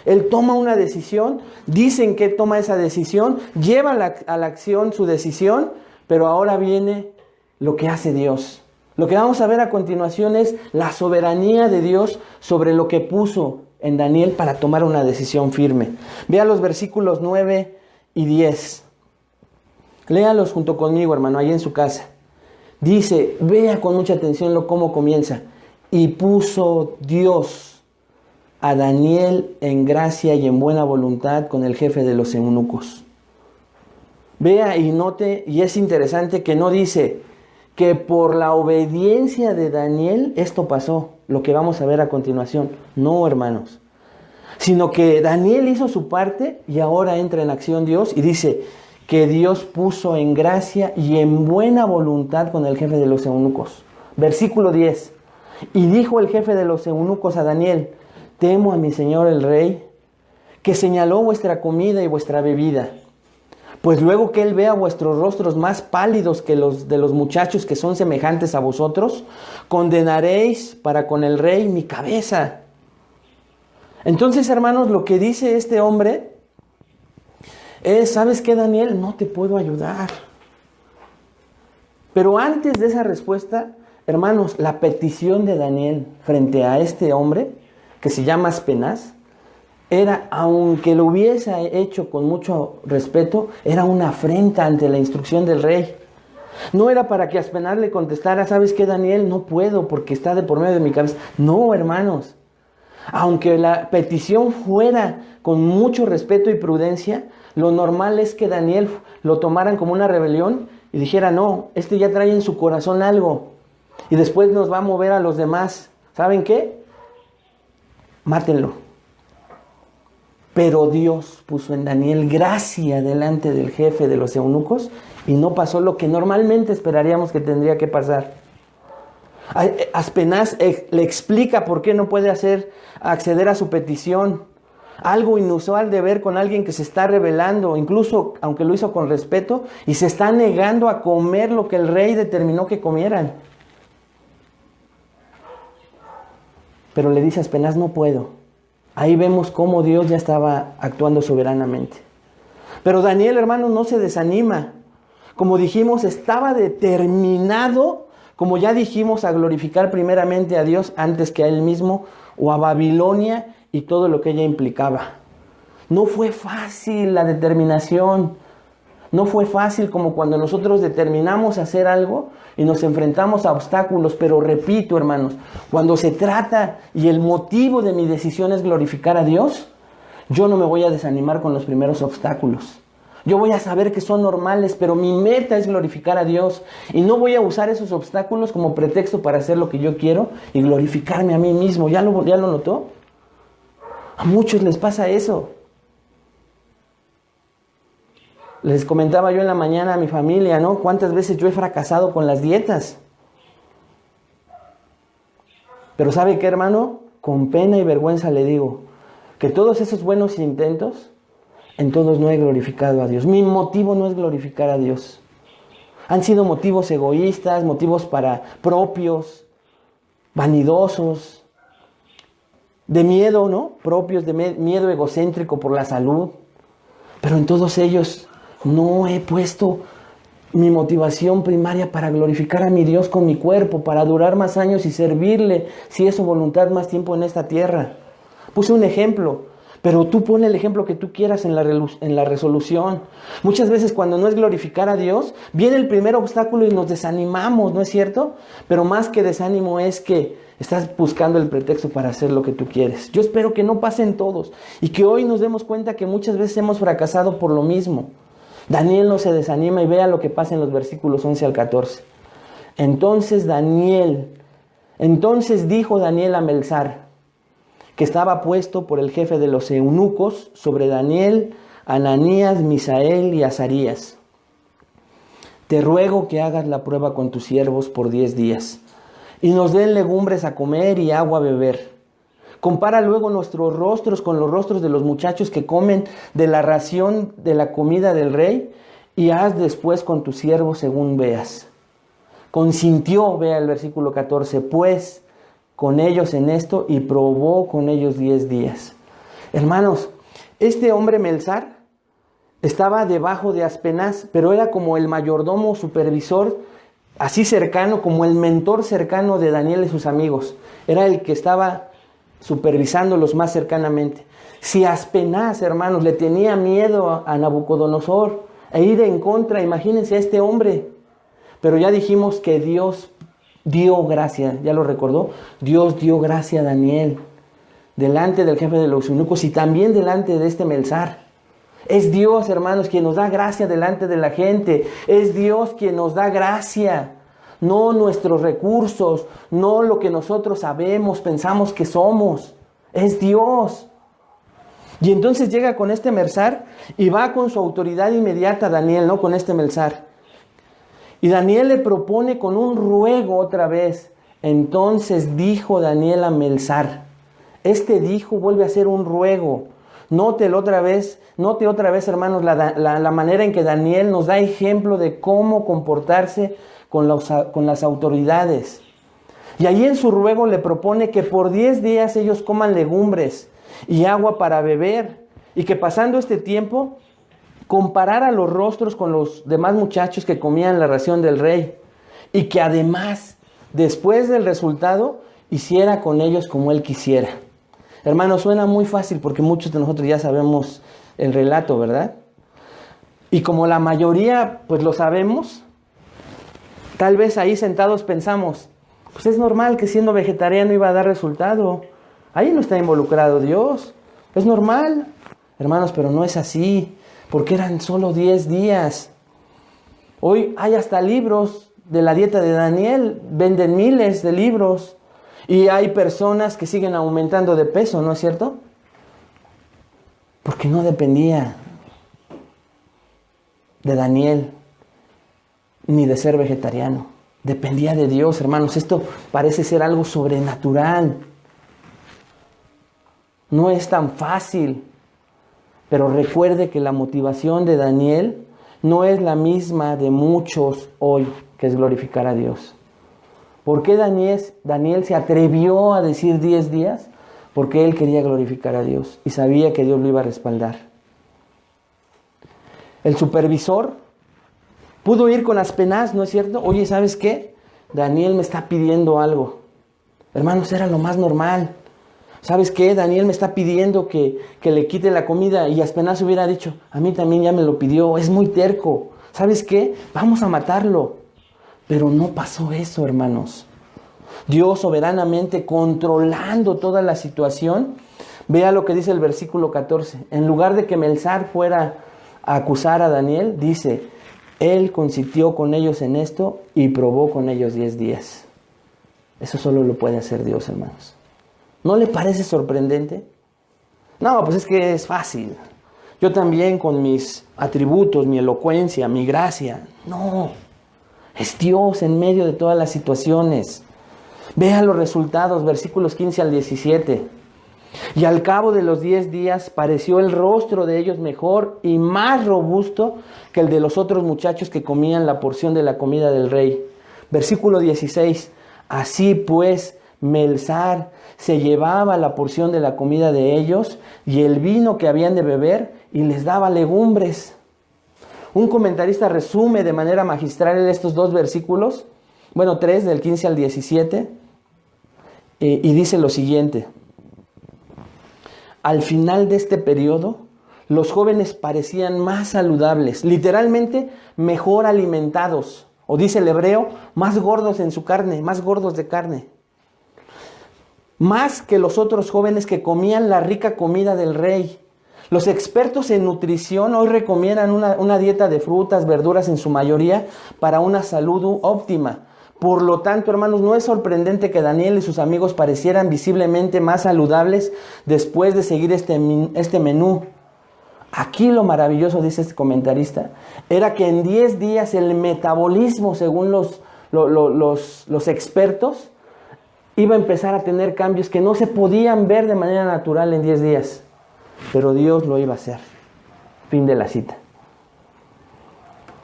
Él toma una decisión, dicen que toma esa decisión, lleva a la acción su decisión, pero ahora viene lo que hace Dios. Lo que vamos a ver a continuación es la soberanía de Dios sobre lo que puso en Daniel para tomar una decisión firme. Vea los versículos 9 y 10. Léalos junto conmigo, hermano, ahí en su casa. Dice, vea con mucha atención cómo comienza. Y puso Dios a Daniel en gracia y en buena voluntad con el jefe de los eunucos. Vea y note, y es interesante que no dice que por la obediencia de Daniel esto pasó, lo que vamos a ver a continuación. No, hermanos. Sino que Daniel hizo su parte y ahora entra en acción Dios y dice que Dios puso en gracia y en buena voluntad con el jefe de los eunucos. Versículo 10. Y dijo el jefe de los eunucos a Daniel: temo a mi señor el rey, que señaló vuestra comida y vuestra bebida. Pues luego que él vea vuestros rostros más pálidos que los de los muchachos que son semejantes a vosotros, condenaréis para con el rey mi cabeza. Entonces, hermanos, lo que dice este hombre es: ¿sabes qué, Daniel? No te puedo ayudar. Pero antes de esa respuesta, hermanos, la petición de Daniel frente a este hombre, que se llama Aspenaz, era, aunque lo hubiese hecho con mucho respeto, era una afrenta ante la instrucción del rey. No era para que Aspenaz le contestara: ¿sabes qué, Daniel? No puedo porque está de por medio de mi cabeza. No, hermanos. Aunque la petición fuera con mucho respeto y prudencia, lo normal es que Daniel lo tomaran como una rebelión y dijera: no, este ya trae en su corazón algo y después nos va a mover a los demás. ¿Saben qué? Mátenlo. Pero Dios puso en Daniel gracia delante del jefe de los eunucos y no pasó lo que normalmente esperaríamos que tendría que pasar. Aspenaz le explica por qué no puede acceder a su petición. Algo inusual de ver con alguien que se está rebelando, incluso aunque lo hizo con respeto, y se está negando a comer lo que el rey determinó que comieran. Pero le dice a Aspenaz: no puedo. Ahí vemos cómo Dios ya estaba actuando soberanamente. Pero Daniel, hermanos, no se desanima. Como dijimos, estaba determinado, como ya dijimos, a glorificar primeramente a Dios antes que a él mismo o a Babilonia y todo lo que ella implicaba. No fue fácil la determinación. No fue fácil como cuando nosotros determinamos hacer algo y nos enfrentamos a obstáculos. Pero repito, hermanos, cuando se trata y el motivo de mi decisión es glorificar a Dios, yo no me voy a desanimar con los primeros obstáculos. Yo voy a saber que son normales, pero mi meta es glorificar a Dios. Y no voy a usar esos obstáculos como pretexto para hacer lo que yo quiero y glorificarme a mí mismo. ¿Ya lo notó? A muchos les pasa eso. Les comentaba yo en la mañana a mi familia, ¿no? Cuántas veces yo he fracasado con las dietas. Pero ¿sabe qué, hermano? Con pena y vergüenza le digo que todos esos buenos intentos, en todos no he glorificado a Dios. Mi motivo no es glorificar a Dios. Han sido motivos egoístas, motivos propios, vanidosos, de miedo, ¿no? Propios, de miedo egocéntrico por la salud. Pero en todos ellos no he puesto mi motivación primaria para glorificar a mi Dios con mi cuerpo, para durar más años y servirle, si es su voluntad, más tiempo en esta tierra. Puse un ejemplo, pero tú pon el ejemplo que tú quieras en la resolución. Muchas veces cuando no es glorificar a Dios, viene el primer obstáculo y nos desanimamos, ¿no es cierto? Pero más que desánimo es que estás buscando el pretexto para hacer lo que tú quieres. Yo espero que no pasen todos y que hoy nos demos cuenta que muchas veces hemos fracasado por lo mismo. Daniel no se desanima y vea lo que pasa en los versículos 11 al 14. Entonces dijo Daniel a Melzar, que estaba puesto por el jefe de los eunucos sobre Daniel, Ananías, Misael y Azarías: te ruego que hagas la prueba con tus siervos por 10 días y nos den legumbres a comer y agua a beber. Compara luego nuestros rostros con los rostros de los muchachos que comen de la ración de la comida del rey y haz después con tus siervos según veas. Consintió, vea el versículo 14, pues con ellos en esto y probó con ellos 10 días. Hermanos, este hombre Melzar estaba debajo de Aspenaz, pero era como el mayordomo supervisor, así cercano, como el mentor cercano de Daniel y sus amigos. Era el que estaba supervisándolos más cercanamente. Si Aspenaz, hermanos, le tenía miedo a Nabucodonosor e ir en contra, imagínense a este hombre. Pero ya dijimos que Dios dio gracia, ya lo recordó, Dios dio gracia a Daniel delante del jefe de los eunucos y también delante de este Melzar. Es Dios, hermanos, quien nos da gracia delante de la gente. Es Dios quien nos da gracia. No nuestros recursos, no lo que nosotros sabemos, pensamos que somos. Es Dios. Y entonces llega con este Melsar y va con su autoridad inmediata a Daniel, ¿no? Con este Melsar. Y Daniel le propone con un ruego otra vez. Entonces dijo Daniel a Melsar. Este dijo vuelve a ser un ruego. Note otra vez, hermanos, la manera en que Daniel nos da ejemplo de cómo comportarse con las autoridades. Y allí en su ruego le propone que por 10 días ellos coman legumbres y agua para beber, y que pasando este tiempo comparara los rostros con los demás muchachos que comían la ración del rey, y que además, después del resultado, hiciera con ellos como él quisiera. Hermanos, suena muy fácil porque muchos de nosotros ya sabemos el relato, ¿verdad? Y como la mayoría pues lo sabemos, tal vez ahí sentados pensamos, pues es normal que siendo vegetariano iba a dar resultado. Ahí no está involucrado Dios. Es normal. Hermanos, pero no es así, porque eran solo 10 días. Hoy hay hasta libros de la dieta de Daniel, venden miles de libros. Y hay personas que siguen aumentando de peso, ¿no es cierto? Porque no dependía de Daniel ni de ser vegetariano. Dependía de Dios, hermanos. Esto parece ser algo sobrenatural. No es tan fácil. Pero recuerde que la motivación de Daniel no es la misma de muchos hoy, que es glorificar a Dios. ¿Por qué Daniel se atrevió a decir 10 días? Porque él quería glorificar a Dios y sabía que Dios lo iba a respaldar. El supervisor pudo ir con Aspenaz, ¿no es cierto? Oye, ¿sabes qué? Daniel me está pidiendo algo. Hermanos, era lo más normal. ¿Sabes qué? Daniel me está pidiendo que le quite la comida, y Aspenaz hubiera dicho, a mí también ya me lo pidió, es muy terco. ¿Sabes qué? Vamos a matarlo. Pero no pasó eso, hermanos. Dios soberanamente controlando toda la situación. Vea lo que dice el versículo 14. En lugar de que Melsar fuera a acusar a Daniel, dice, él consintió con ellos en esto y probó con ellos 10 días. Eso solo lo puede hacer Dios, hermanos. ¿No le parece sorprendente? No, pues es que es fácil. Yo también con mis atributos, mi elocuencia, mi gracia. No. Es Dios en medio de todas las situaciones. Vea los resultados, versículos 15 al 17. Y al cabo de los 10 días pareció el rostro de ellos mejor y más robusto que el de los otros muchachos que comían la porción de la comida del rey. Versículo 16. Así pues, Melsar se llevaba la porción de la comida de ellos y el vino que habían de beber y les daba legumbres. Un comentarista resume de manera magistral estos 2 versículos, 3 del 15 al 17, y dice lo siguiente. Al final de este periodo, los jóvenes parecían más saludables, literalmente mejor alimentados, o dice el hebreo, más gordos en su carne, más gordos de carne. Más que los otros jóvenes que comían la rica comida del rey. Los expertos en nutrición hoy recomiendan una dieta de frutas, verduras en su mayoría para una salud óptima. Por lo tanto, hermanos, no es sorprendente que Daniel y sus amigos parecieran visiblemente más saludables después de seguir este menú. Aquí lo maravilloso, dice este comentarista, era que en 10 días el metabolismo, según los expertos, iba a empezar a tener cambios que no se podían ver de manera natural en 10 días. Pero Dios lo iba a hacer. Fin de la cita.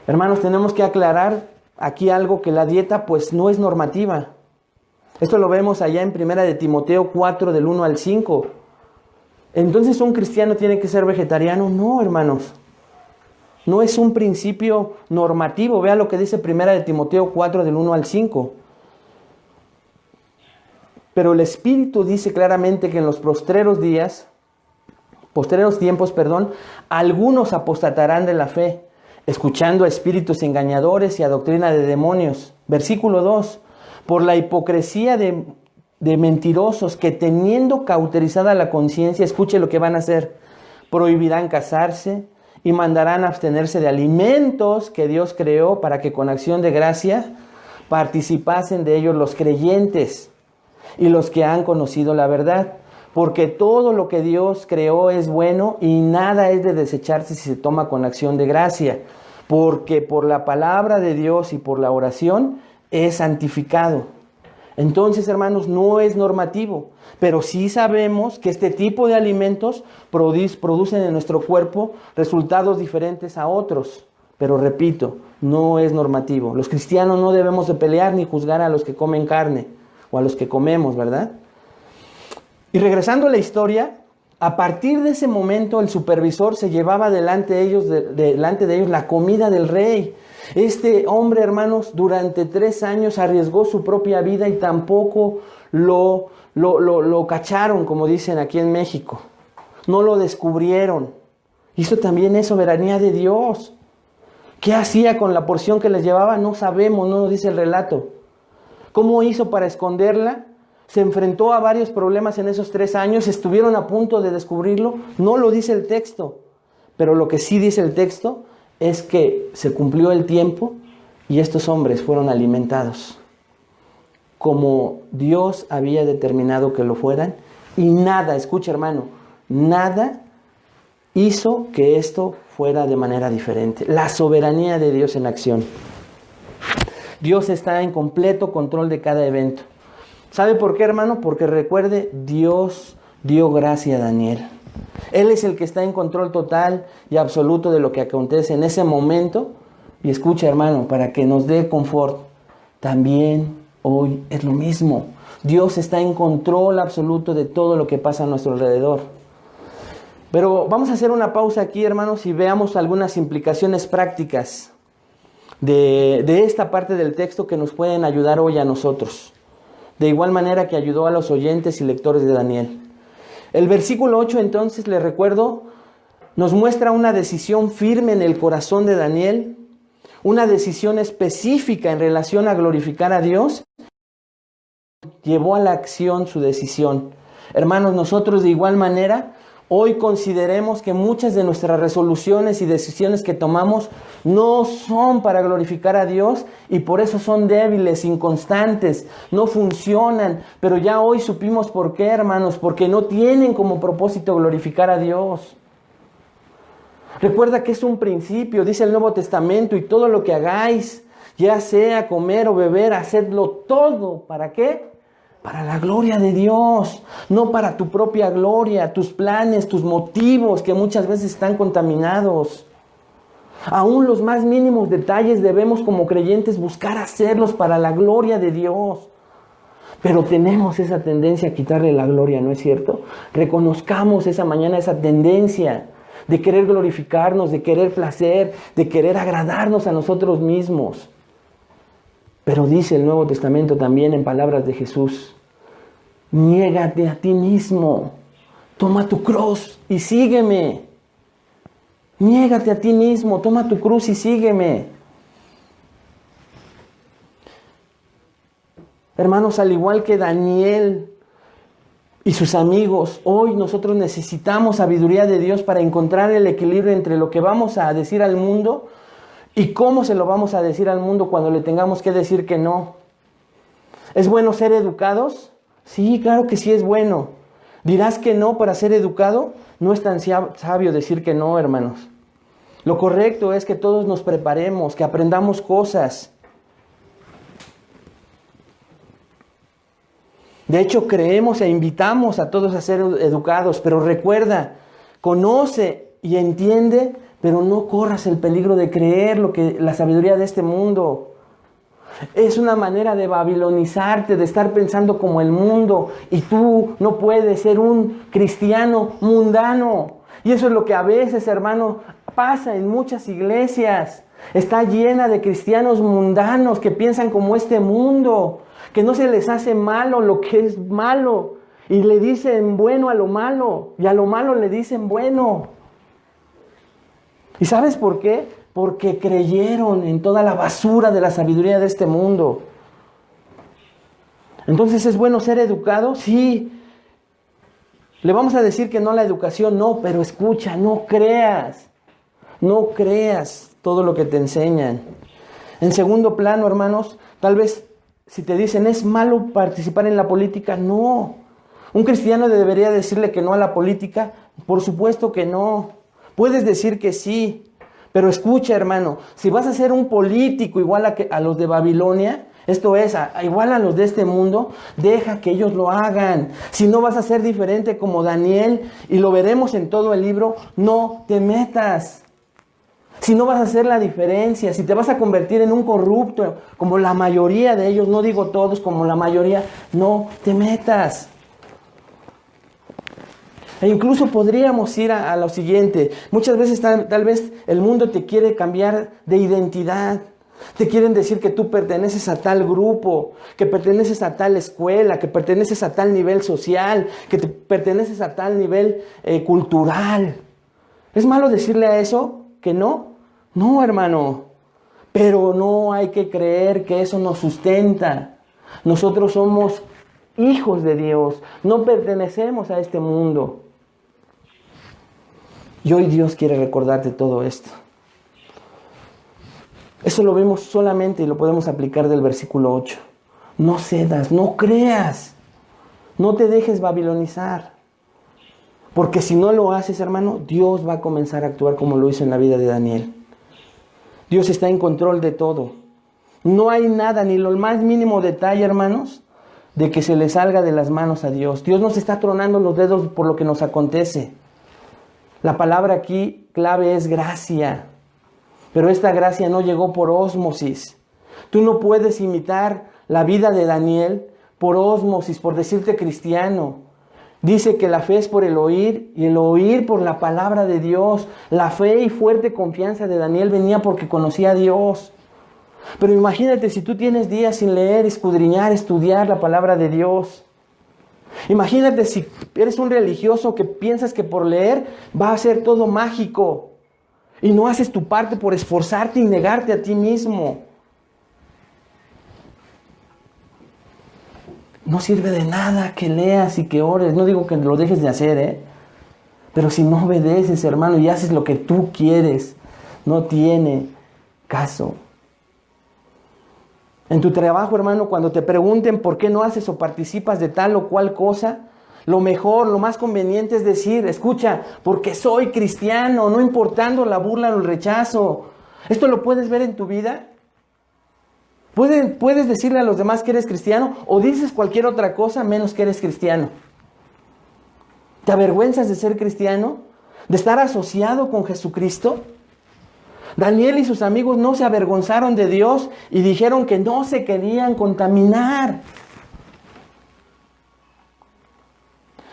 Hermanos, tenemos que aclarar aquí algo, que la dieta pues no es normativa. Esto lo vemos allá en 1 de Timoteo 4 del 1 al 5. Entonces, ¿un cristiano tiene que ser vegetariano? No, hermanos. No es un principio normativo. Vea lo que dice 1 de Timoteo 4 del 1 al 5. Pero el Espíritu dice claramente que en los postreros tiempos, algunos apostatarán de la fe, escuchando a espíritus engañadores y a doctrina de demonios. Versículo 2. Por la hipocresía de mentirosos que, teniendo cauterizada la conciencia, escuche lo que van a hacer. Prohibirán casarse, y mandarán a abstenerse de alimentos que Dios creó para que con acción de gracia participasen de ellos los creyentes y los que han conocido la verdad. Porque todo lo que Dios creó es bueno y nada es de desecharse si se toma con acción de gracia. Porque por la palabra de Dios y por la oración es santificado. Entonces, hermanos, no es normativo, pero sí sabemos que este tipo de alimentos producen en nuestro cuerpo resultados diferentes a otros. Pero repito, no es normativo. Los cristianos no debemos de pelear ni juzgar a los que comen carne o a los que comemos, ¿verdad? Y regresando a la historia, a partir de ese momento el supervisor se llevaba delante de ellos la comida del rey. Este hombre, hermanos, durante 3 años arriesgó su propia vida y tampoco lo cacharon, como dicen aquí en México. No lo descubrieron. Y eso también es soberanía de Dios. ¿Qué hacía con la porción que les llevaba? No sabemos, no nos dice el relato. ¿Cómo hizo para esconderla? Se enfrentó a varios problemas en esos 3 años, estuvieron a punto de descubrirlo, no lo dice el texto, pero lo que sí dice el texto es que se cumplió el tiempo y estos hombres fueron alimentados como Dios había determinado que lo fueran, y nada, escucha hermano, nada hizo que esto fuera de manera diferente. La soberanía de Dios en acción. Dios está en completo control de cada evento. ¿Sabe por qué, hermano? Porque recuerde, Dios dio gracia a Daniel. Él es el que está en control total y absoluto de lo que acontece en ese momento. Y escucha, hermano, para que nos dé confort, también hoy es lo mismo. Dios está en control absoluto de todo lo que pasa a nuestro alrededor. Pero vamos a hacer una pausa aquí, hermanos, y veamos algunas implicaciones prácticas de esta parte del texto que nos pueden ayudar hoy a nosotros. De igual manera que ayudó a los oyentes y lectores de Daniel. El versículo 8, entonces, les recuerdo, nos muestra una decisión firme en el corazón de Daniel, una decisión específica en relación a glorificar a Dios. Llevó a la acción su decisión. Hermanos, nosotros de igual manera, hoy consideremos que muchas de nuestras resoluciones y decisiones que tomamos no son para glorificar a Dios y por eso son débiles, inconstantes, no funcionan. Pero ya hoy supimos por qué, hermanos, porque no tienen como propósito glorificar a Dios. Recuerda que es un principio, dice el Nuevo Testamento, y todo lo que hagáis, ya sea comer o beber, hacedlo todo. ¿Para qué? Para la gloria de Dios, no para tu propia gloria, tus planes, tus motivos que muchas veces están contaminados. Aún los más mínimos detalles debemos como creyentes buscar hacerlos para la gloria de Dios. Pero tenemos esa tendencia a quitarle la gloria, ¿no es cierto? Reconozcamos esa mañana esa tendencia de querer glorificarnos, de querer placer, de querer agradarnos a nosotros mismos. Pero dice el Nuevo Testamento también en palabras de Jesús: niégate a ti mismo, toma tu cruz y sígueme. Niégate a ti mismo, toma tu cruz y sígueme. Hermanos, al igual que Daniel y sus amigos, hoy nosotros necesitamos sabiduría de Dios para encontrar el equilibrio entre lo que vamos a decir al mundo y cómo se lo vamos a decir al mundo cuando le tengamos que decir que no. ¿Es bueno ser educados? Sí, claro que sí es bueno. ¿Dirás que no para ser educado? No es tan sabio decir que no, hermanos. Lo correcto es que todos nos preparemos, que aprendamos cosas. De hecho, creemos e invitamos a todos a ser educados, pero recuerda, conoce y entiende, pero no corras el peligro de creer la sabiduría de este mundo. Es una manera de babilonizarte, de estar pensando como el mundo, y tú no puedes ser un cristiano mundano. Y eso es lo que a veces, hermano, pasa en muchas iglesias. Está llena de cristianos mundanos que piensan como este mundo, que no se les hace malo lo que es malo, y le dicen bueno a lo malo, y a lo malo le dicen bueno. ¿Y sabes por qué? Porque creyeron en toda la basura de la sabiduría de este mundo. Entonces, ¿es bueno ser educado? Sí. ¿Le vamos a decir que no a la educación? No, pero escucha, no creas. No creas todo lo que te enseñan. En segundo plano, hermanos, tal vez si te dicen es malo participar en la política, no. ¿Un cristiano debería decirle que no a la política? Por supuesto que no. Puedes decir que sí, pero escucha, hermano, si vas a ser un político igual a los de Babilonia, esto es, igual a los de este mundo, deja que ellos lo hagan. Si no vas a ser diferente como Daniel, y lo veremos en todo el libro, no te metas. Si no vas a hacer la diferencia, si te vas a convertir en un corrupto, como la mayoría de ellos, no digo todos, como la mayoría, no te metas. E incluso podríamos ir a lo siguiente. Muchas veces tal vez el mundo te quiere cambiar de identidad. Te quieren decir que tú perteneces a tal grupo, que perteneces a tal escuela, que perteneces a tal nivel social, que te perteneces a tal nivel cultural. ¿Es malo decirle a eso que no? No, hermano. Pero no hay que creer que eso nos sustenta. Nosotros somos hijos de Dios. No pertenecemos a este mundo. Y hoy Dios quiere recordarte todo esto. Eso lo vemos solamente y lo podemos aplicar del versículo 8. No cedas, no creas. No te dejes babilonizar. Porque si no lo haces, hermano, Dios va a comenzar a actuar como lo hizo en la vida de Daniel. Dios está en control de todo. No hay nada, ni lo más mínimo detalle, hermanos, de que se le salga de las manos a Dios. Dios nos está tronando los dedos por lo que nos acontece. La palabra aquí clave es gracia. Pero esta gracia no llegó por ósmosis. Tú no puedes imitar la vida de Daniel por ósmosis, por decirte cristiano. Dice que la fe es por el oír y el oír por la palabra de Dios. La fe y fuerte confianza de Daniel venía porque conocía a Dios. Pero imagínate si tú tienes días sin leer, escudriñar, estudiar la palabra de Dios. Imagínate si eres un religioso que piensas que por leer va a ser todo mágico. Y no haces tu parte por esforzarte y negarte a ti mismo. No sirve de nada que leas y que ores. No digo que lo dejes de hacer, pero si no obedeces, hermano, y haces lo que tú quieres, no tiene caso. En tu trabajo, hermano, cuando te pregunten por qué no haces o participas de tal o cual cosa, lo mejor, lo más conveniente es decir, escucha, porque soy cristiano, no importando la burla o el rechazo. ¿Esto lo puedes ver en tu vida? ¿Puedes decirle a los demás que eres cristiano o dices cualquier otra cosa menos que eres cristiano? ¿Te avergüenzas de ser cristiano? ¿De estar asociado con Jesucristo? Daniel y sus amigos no se avergonzaron de Dios y dijeron que no se querían contaminar.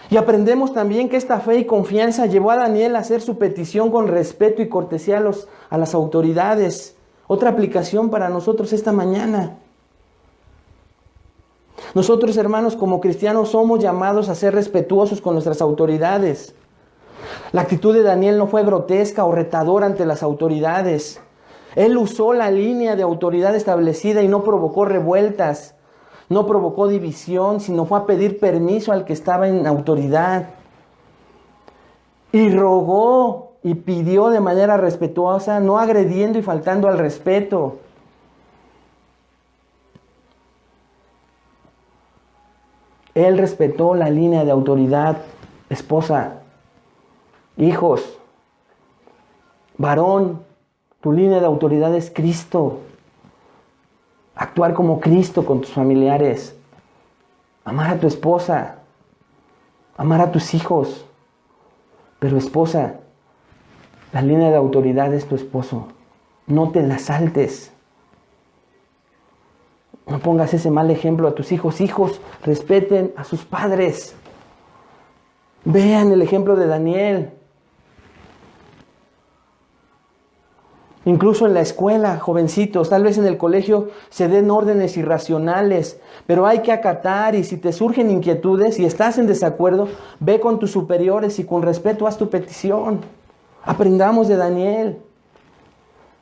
Y aprendemos también que esta fe y confianza llevó a Daniel a hacer su petición con respeto y cortesía a las autoridades. Otra aplicación para nosotros esta mañana. Nosotros, hermanos, como cristianos somos llamados a ser respetuosos con nuestras autoridades. La actitud de Daniel no fue grotesca o retadora ante las autoridades. Él usó la línea de autoridad establecida y no provocó revueltas. No provocó división, sino fue a pedir permiso al que estaba en autoridad. Y rogó y pidió de manera respetuosa, no agrediendo y faltando al respeto. Él respetó la línea de autoridad. Esposa, hijos, varón, tu línea de autoridad es Cristo. Actuar como Cristo con tus familiares. Amar a tu esposa. Amar a tus hijos. Pero esposa, la línea de autoridad es tu esposo. No te la saltes. No pongas ese mal ejemplo a tus hijos. Hijos, respeten a sus padres. Vean el ejemplo de Daniel. Incluso en la escuela, jovencitos, tal vez en el colegio se den órdenes irracionales, pero hay que acatar y si te surgen inquietudes y estás en desacuerdo, ve con tus superiores y con respeto haz tu petición. Aprendamos de Daniel.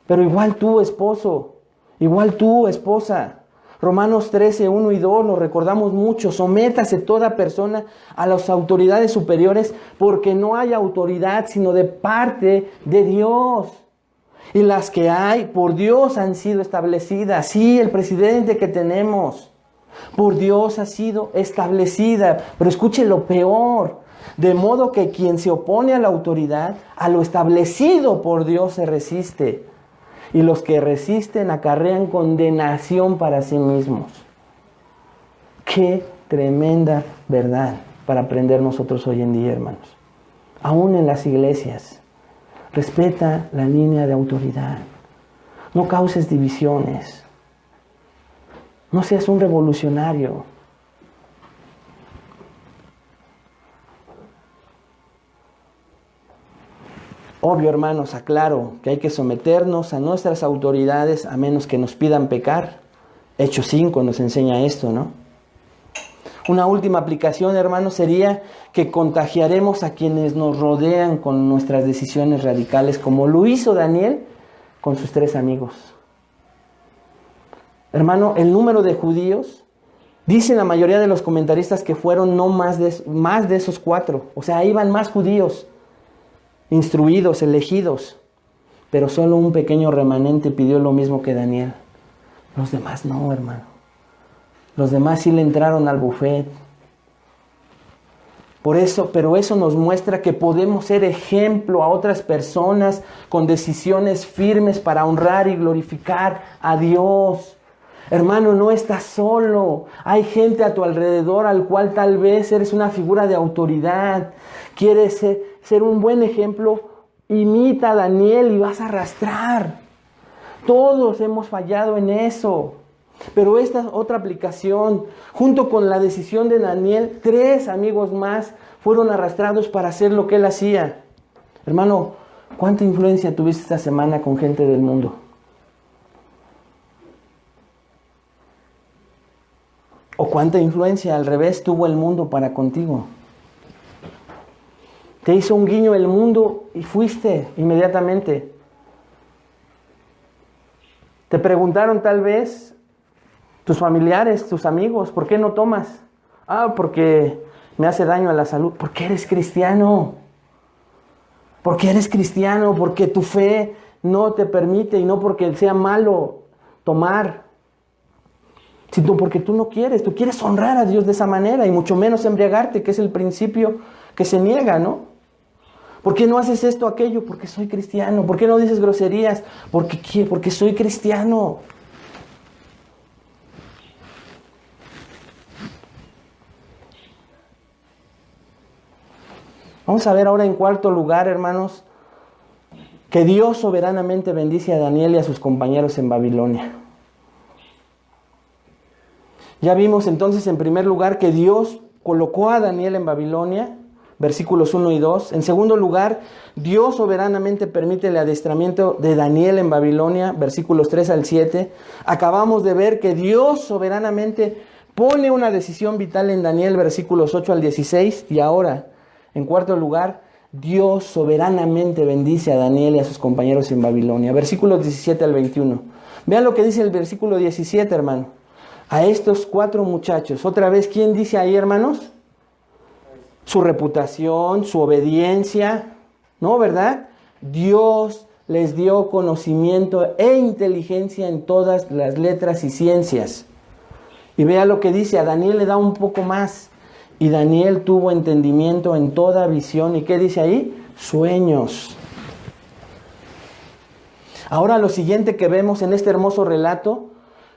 Pero igual tú, esposo, igual tú, esposa. Romanos 13, 1 y 2 lo recordamos mucho. Sométase toda persona a las autoridades superiores porque no hay autoridad sino de parte de Dios. Y las que hay, por Dios han sido establecidas. Sí, el presidente que tenemos, por Dios ha sido establecida. Pero escuche lo peor. De modo que quien se opone a la autoridad, a lo establecido por Dios se resiste. Y los que resisten acarrean condenación para sí mismos. Qué tremenda verdad para aprender nosotros hoy en día, hermanos. Aún en las iglesias, respeta la línea de autoridad. No causes divisiones. No seas un revolucionario. Obvio, hermanos, aclaro que hay que someternos a nuestras autoridades a menos que nos pidan pecar. Hechos 5 nos enseña esto, ¿no? Una última aplicación, hermanos, sería que contagiaremos a quienes nos rodean con nuestras decisiones radicales, como lo hizo Daniel con sus 3 amigos. Hermano, el número de judíos, dicen la mayoría de los comentaristas que fueron no más de esos 4. O sea, iban más judíos, instruidos, elegidos. Pero solo un pequeño remanente pidió lo mismo que Daniel. Los demás no, hermano. Los demás sí le entraron al buffet. Pero eso nos muestra que podemos ser ejemplo a otras personas con decisiones firmes para honrar y glorificar a Dios. Hermano, no estás solo. Hay gente a tu alrededor al cual tal vez eres una figura de autoridad. Quieres ser un buen ejemplo. Imita a Daniel y vas a arrastrar. Todos hemos fallado en eso. Pero esta otra aplicación, junto con la decisión de Daniel, 3 amigos más fueron arrastrados para hacer lo que él hacía. Hermano, ¿cuánta influencia tuviste esta semana con gente del mundo? ¿O cuánta influencia al revés tuvo el mundo para contigo? Te hizo un guiño el mundo y fuiste inmediatamente. Te preguntaron tal vez tus familiares, tus amigos, ¿por qué no tomas? Porque me hace daño a la salud. Porque eres cristiano. Porque eres cristiano, porque tu fe no te permite y no porque sea malo tomar, sino porque tú no quieres. Tú quieres honrar a Dios de esa manera y mucho menos embriagarte, que es el principio que se niega, ¿no? ¿Por qué no haces esto o aquello? Porque soy cristiano. ¿Por qué no dices groserías? Porque soy cristiano. Vamos a ver ahora en cuarto lugar, hermanos, que Dios soberanamente bendice a Daniel y a sus compañeros en Babilonia. Ya vimos entonces en primer lugar que Dios colocó a Daniel en Babilonia, versículos 1 y 2. En segundo lugar, Dios soberanamente permite el adiestramiento de Daniel en Babilonia, versículos 3 al 7. Acabamos de ver que Dios soberanamente pone una decisión vital en Daniel, versículos 8 al 16. Y ahora, en cuarto lugar, Dios soberanamente bendice a Daniel y a sus compañeros en Babilonia. Versículos 17 al 21. Vean lo que dice el versículo 17, hermano. A estos 4 muchachos, otra vez, ¿quién dice ahí, hermanos? Su reputación, su obediencia, ¿no, verdad? Dios les dio conocimiento e inteligencia en todas las letras y ciencias. Y vea lo que dice, a Daniel le da un poco más. Y Daniel tuvo entendimiento en toda visión. ¿Y qué dice ahí? Sueños. Ahora lo siguiente que vemos en este hermoso relato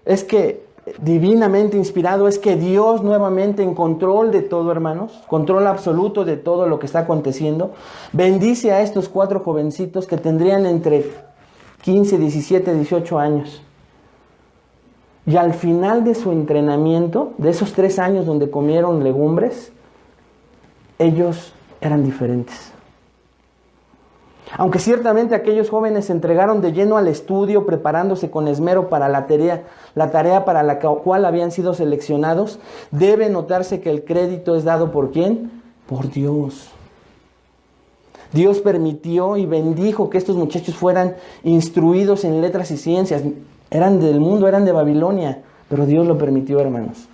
es que, divinamente inspirado, es que Dios nuevamente en control de todo, hermanos, control absoluto de todo lo que está aconteciendo, bendice a estos 4 jovencitos que tendrían entre 15, 17, 18 años. Y al final de su entrenamiento, de esos 3 años donde comieron legumbres, ellos eran diferentes. Aunque ciertamente aquellos jóvenes se entregaron de lleno al estudio, preparándose con esmero para la tarea para la cual habían sido seleccionados, debe notarse que el crédito es dado ¿por quién? Por Dios. Dios permitió y bendijo que estos muchachos fueran instruidos en letras y ciencias. Eran del mundo, eran de Babilonia, pero Dios lo permitió, hermanos.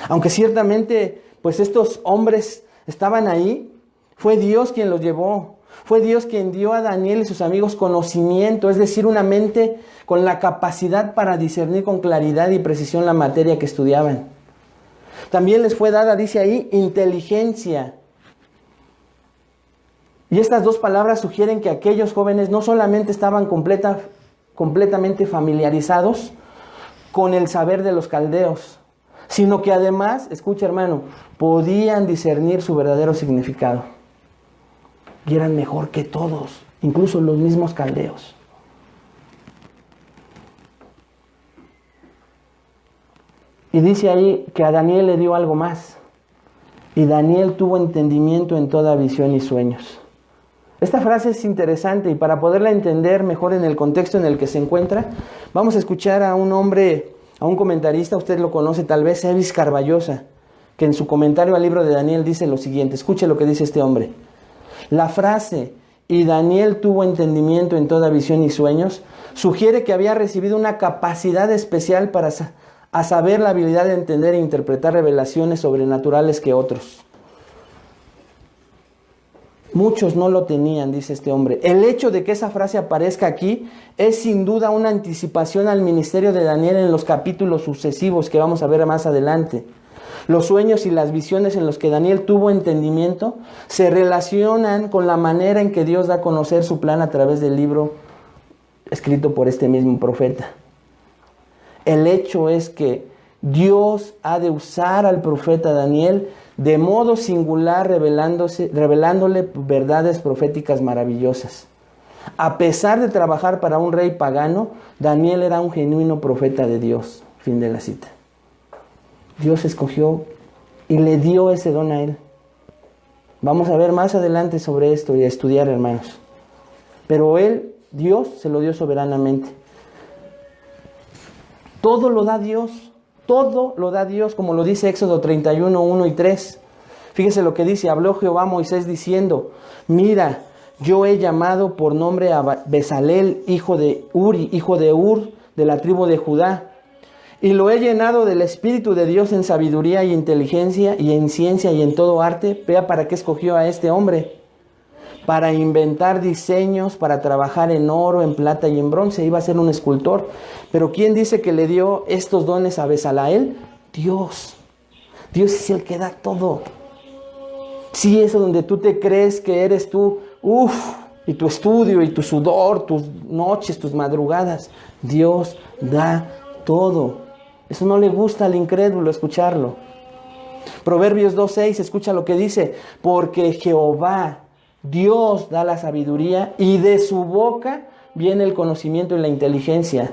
Aunque ciertamente, pues estos hombres estaban ahí, fue Dios quien los llevó. Fue Dios quien dio a Daniel y sus amigos conocimiento, es decir, una mente con la capacidad para discernir con claridad y precisión la materia que estudiaban. También les fue dada, dice ahí, inteligencia. Y estas dos palabras sugieren que aquellos jóvenes no solamente estaban completamente familiarizados con el saber de los caldeos, sino que además, escucha hermano, podían discernir su verdadero significado. Y eran mejor que todos, incluso los mismos caldeos. Y dice ahí que a Daniel le dio algo más. Y Daniel tuvo entendimiento en toda visión y sueños. Esta frase es interesante y para poderla entender mejor en el contexto en el que se encuentra, vamos a escuchar a un hombre, a un comentarista, usted lo conoce tal vez, Evis Carballosa, que en su comentario al libro de Daniel dice lo siguiente. Escuche lo que dice este hombre. La frase, y Daniel tuvo entendimiento en toda visión y sueños, sugiere que había recibido una capacidad especial para saber la habilidad de entender e interpretar revelaciones sobrenaturales que otros. Muchos no lo tenían, dice este hombre. El hecho de que esa frase aparezca aquí es sin duda una anticipación al ministerio de Daniel en los capítulos sucesivos que vamos a ver más adelante. Los sueños y las visiones en los que Daniel tuvo entendimiento se relacionan con la manera en que Dios da a conocer su plan a través del libro escrito por este mismo profeta. El hecho es que Dios ha de usar al profeta Daniel de modo singular, revelándole verdades proféticas maravillosas. A pesar de trabajar para un rey pagano, Daniel era un genuino profeta de Dios. Fin de la cita. Dios escogió y le dio ese don a él. Vamos a ver más adelante sobre esto y a estudiar, hermanos. Pero él, Dios, se lo dio soberanamente. Todo lo da Dios. Todo lo da Dios, como lo dice Éxodo 31, 1 y 3. Fíjese lo que dice. Habló Jehová a Moisés diciendo: mira, yo he llamado por nombre a Bezalel, hijo de Ur, de la tribu de Judá, y lo he llenado del Espíritu de Dios en sabiduría y inteligencia y en ciencia y en todo arte. Vea para qué escogió a este hombre. Para inventar diseños, para trabajar en oro, en plata y en bronce. Iba a ser un escultor. Pero ¿quién dice que le dio estos dones a Bezaleel? Dios. Dios es el que da todo. Sí, eso donde tú te crees que eres tú, y tu estudio y tu sudor, tus noches, tus madrugadas. Dios da todo. Eso no le gusta al incrédulo escucharlo. Proverbios 2:6, escucha lo que dice. Porque Jehová, Dios, da la sabiduría y de su boca viene el conocimiento y la inteligencia.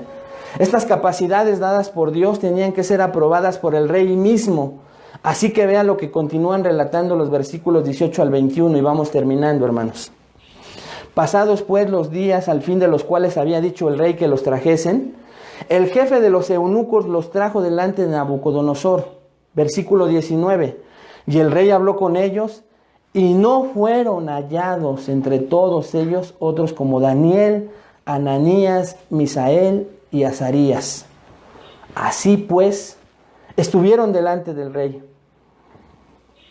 Estas capacidades dadas por Dios tenían que ser aprobadas por el rey mismo. Así que vean lo que continúan relatando los versículos 18 al 21 y vamos terminando, hermanos. Pasados pues los días al fin de los cuales había dicho el rey que los trajesen, el jefe de los eunucos los trajo delante de Nabucodonosor. Versículo 19. Y el rey habló con ellos, y no fueron hallados entre todos ellos otros como Daniel, Ananías, Misael y Azarías. Así pues, estuvieron delante del rey.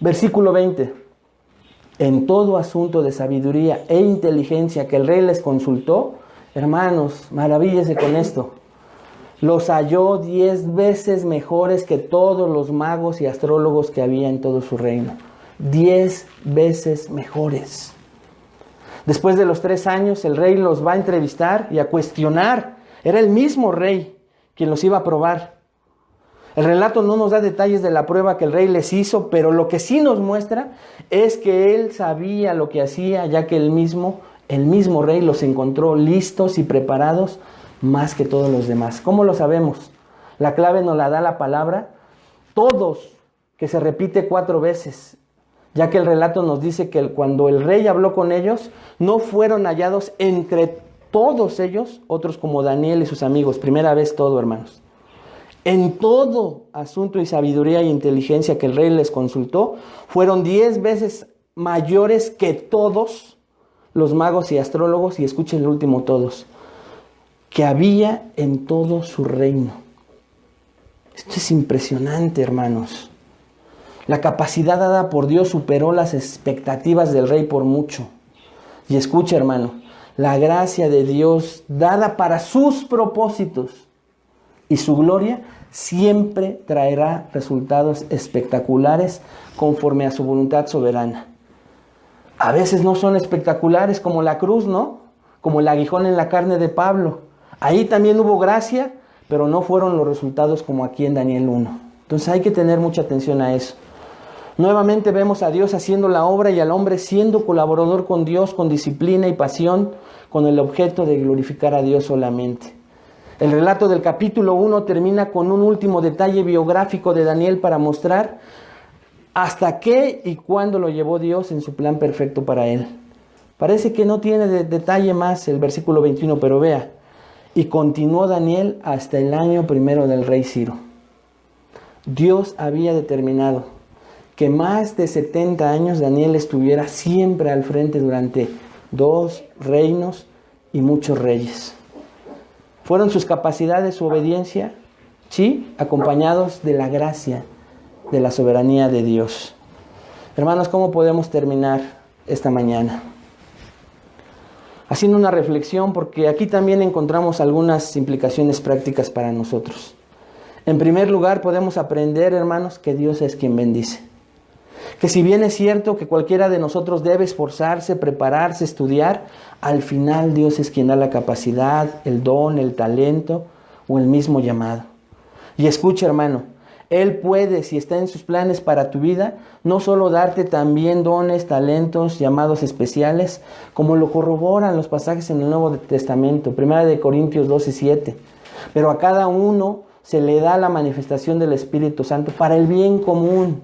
Versículo 20. En todo asunto de sabiduría e inteligencia que el rey les consultó, hermanos, maravíllese con esto, los halló 10 veces mejores que todos los magos y astrólogos que había en todo su reino. 10 veces mejores. Después de los 3 años, el rey los va a entrevistar y a cuestionar. Era el mismo rey quien los iba a probar. El relato no nos da detalles de la prueba que el rey les hizo, pero lo que sí nos muestra es que él sabía lo que hacía, ya que el mismo rey los encontró listos y preparados más que todos los demás. ¿Cómo lo sabemos? La clave nos la da la palabra todos, que se repite 4 veces. Ya que el relato nos dice que cuando el rey habló con ellos, no fueron hallados entre todos ellos otros como Daniel y sus amigos. Primera vez todo, hermanos. En todo asunto y sabiduría e inteligencia que el rey les consultó, fueron 10 veces mayores que todos los magos y astrólogos, y escuchen el último todos, que había en todo su reino. Esto es impresionante, hermanos. La capacidad dada por Dios superó las expectativas del rey por mucho. Y escucha, hermano, la gracia de Dios dada para sus propósitos y su gloria siempre traerá resultados espectaculares conforme a su voluntad soberana. A veces no son espectaculares como la cruz, ¿no? Como el aguijón en la carne de Pablo. Ahí también hubo gracia, pero no fueron los resultados como aquí en Daniel 1. Entonces hay que tener mucha atención a eso. Nuevamente vemos a Dios haciendo la obra y al hombre siendo colaborador con Dios con disciplina y pasión, con el objeto de glorificar a Dios solamente. El relato del capítulo 1 termina con un último detalle biográfico de Daniel para mostrar hasta qué y cuándo lo llevó Dios en su plan perfecto para él. Parece que no tiene detalle más el versículo 21, pero vea. Y continuó Daniel hasta el año 1 del rey Ciro. Dios había determinado que más de 70 años Daniel estuviera siempre al frente durante 2 reinos y muchos reyes. ¿Fueron sus capacidades, su obediencia? Sí, acompañados de la gracia, de la soberanía de Dios. Hermanos, ¿cómo podemos terminar esta mañana? Haciendo una reflexión, porque aquí también encontramos algunas implicaciones prácticas para nosotros. En primer lugar, podemos aprender, hermanos, que Dios es quien bendice. Que si bien es cierto que cualquiera de nosotros debe esforzarse, prepararse, estudiar, al final Dios es quien da la capacidad, el don, el talento o el mismo llamado. Y escucha, hermano, Él puede, si está en sus planes para tu vida, no solo darte también dones, talentos, llamados especiales, como lo corroboran los pasajes en el Nuevo Testamento, 1 Corintios 12:7. Pero a cada uno se le da la manifestación del Espíritu Santo para el bien común.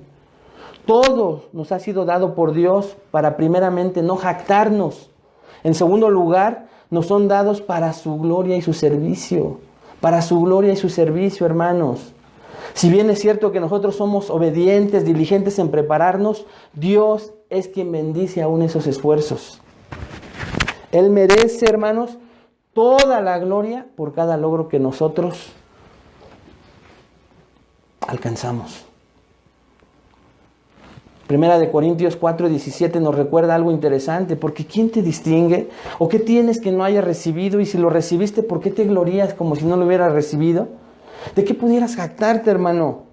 Todo nos ha sido dado por Dios para primeramente no jactarnos. En segundo lugar, nos son dados para su gloria y su servicio. Para su gloria y su servicio, hermanos. Si bien es cierto que nosotros somos obedientes, diligentes en prepararnos, Dios es quien bendice aún esos esfuerzos. Él merece, hermanos, toda la gloria por cada logro que nosotros alcanzamos. 1 Corintios 4:17 nos recuerda algo interesante, porque ¿quién te distingue? ¿O qué tienes que no hayas recibido? Y si lo recibiste, ¿por qué te glorías como si no lo hubieras recibido? ¿De qué pudieras jactarte, hermano?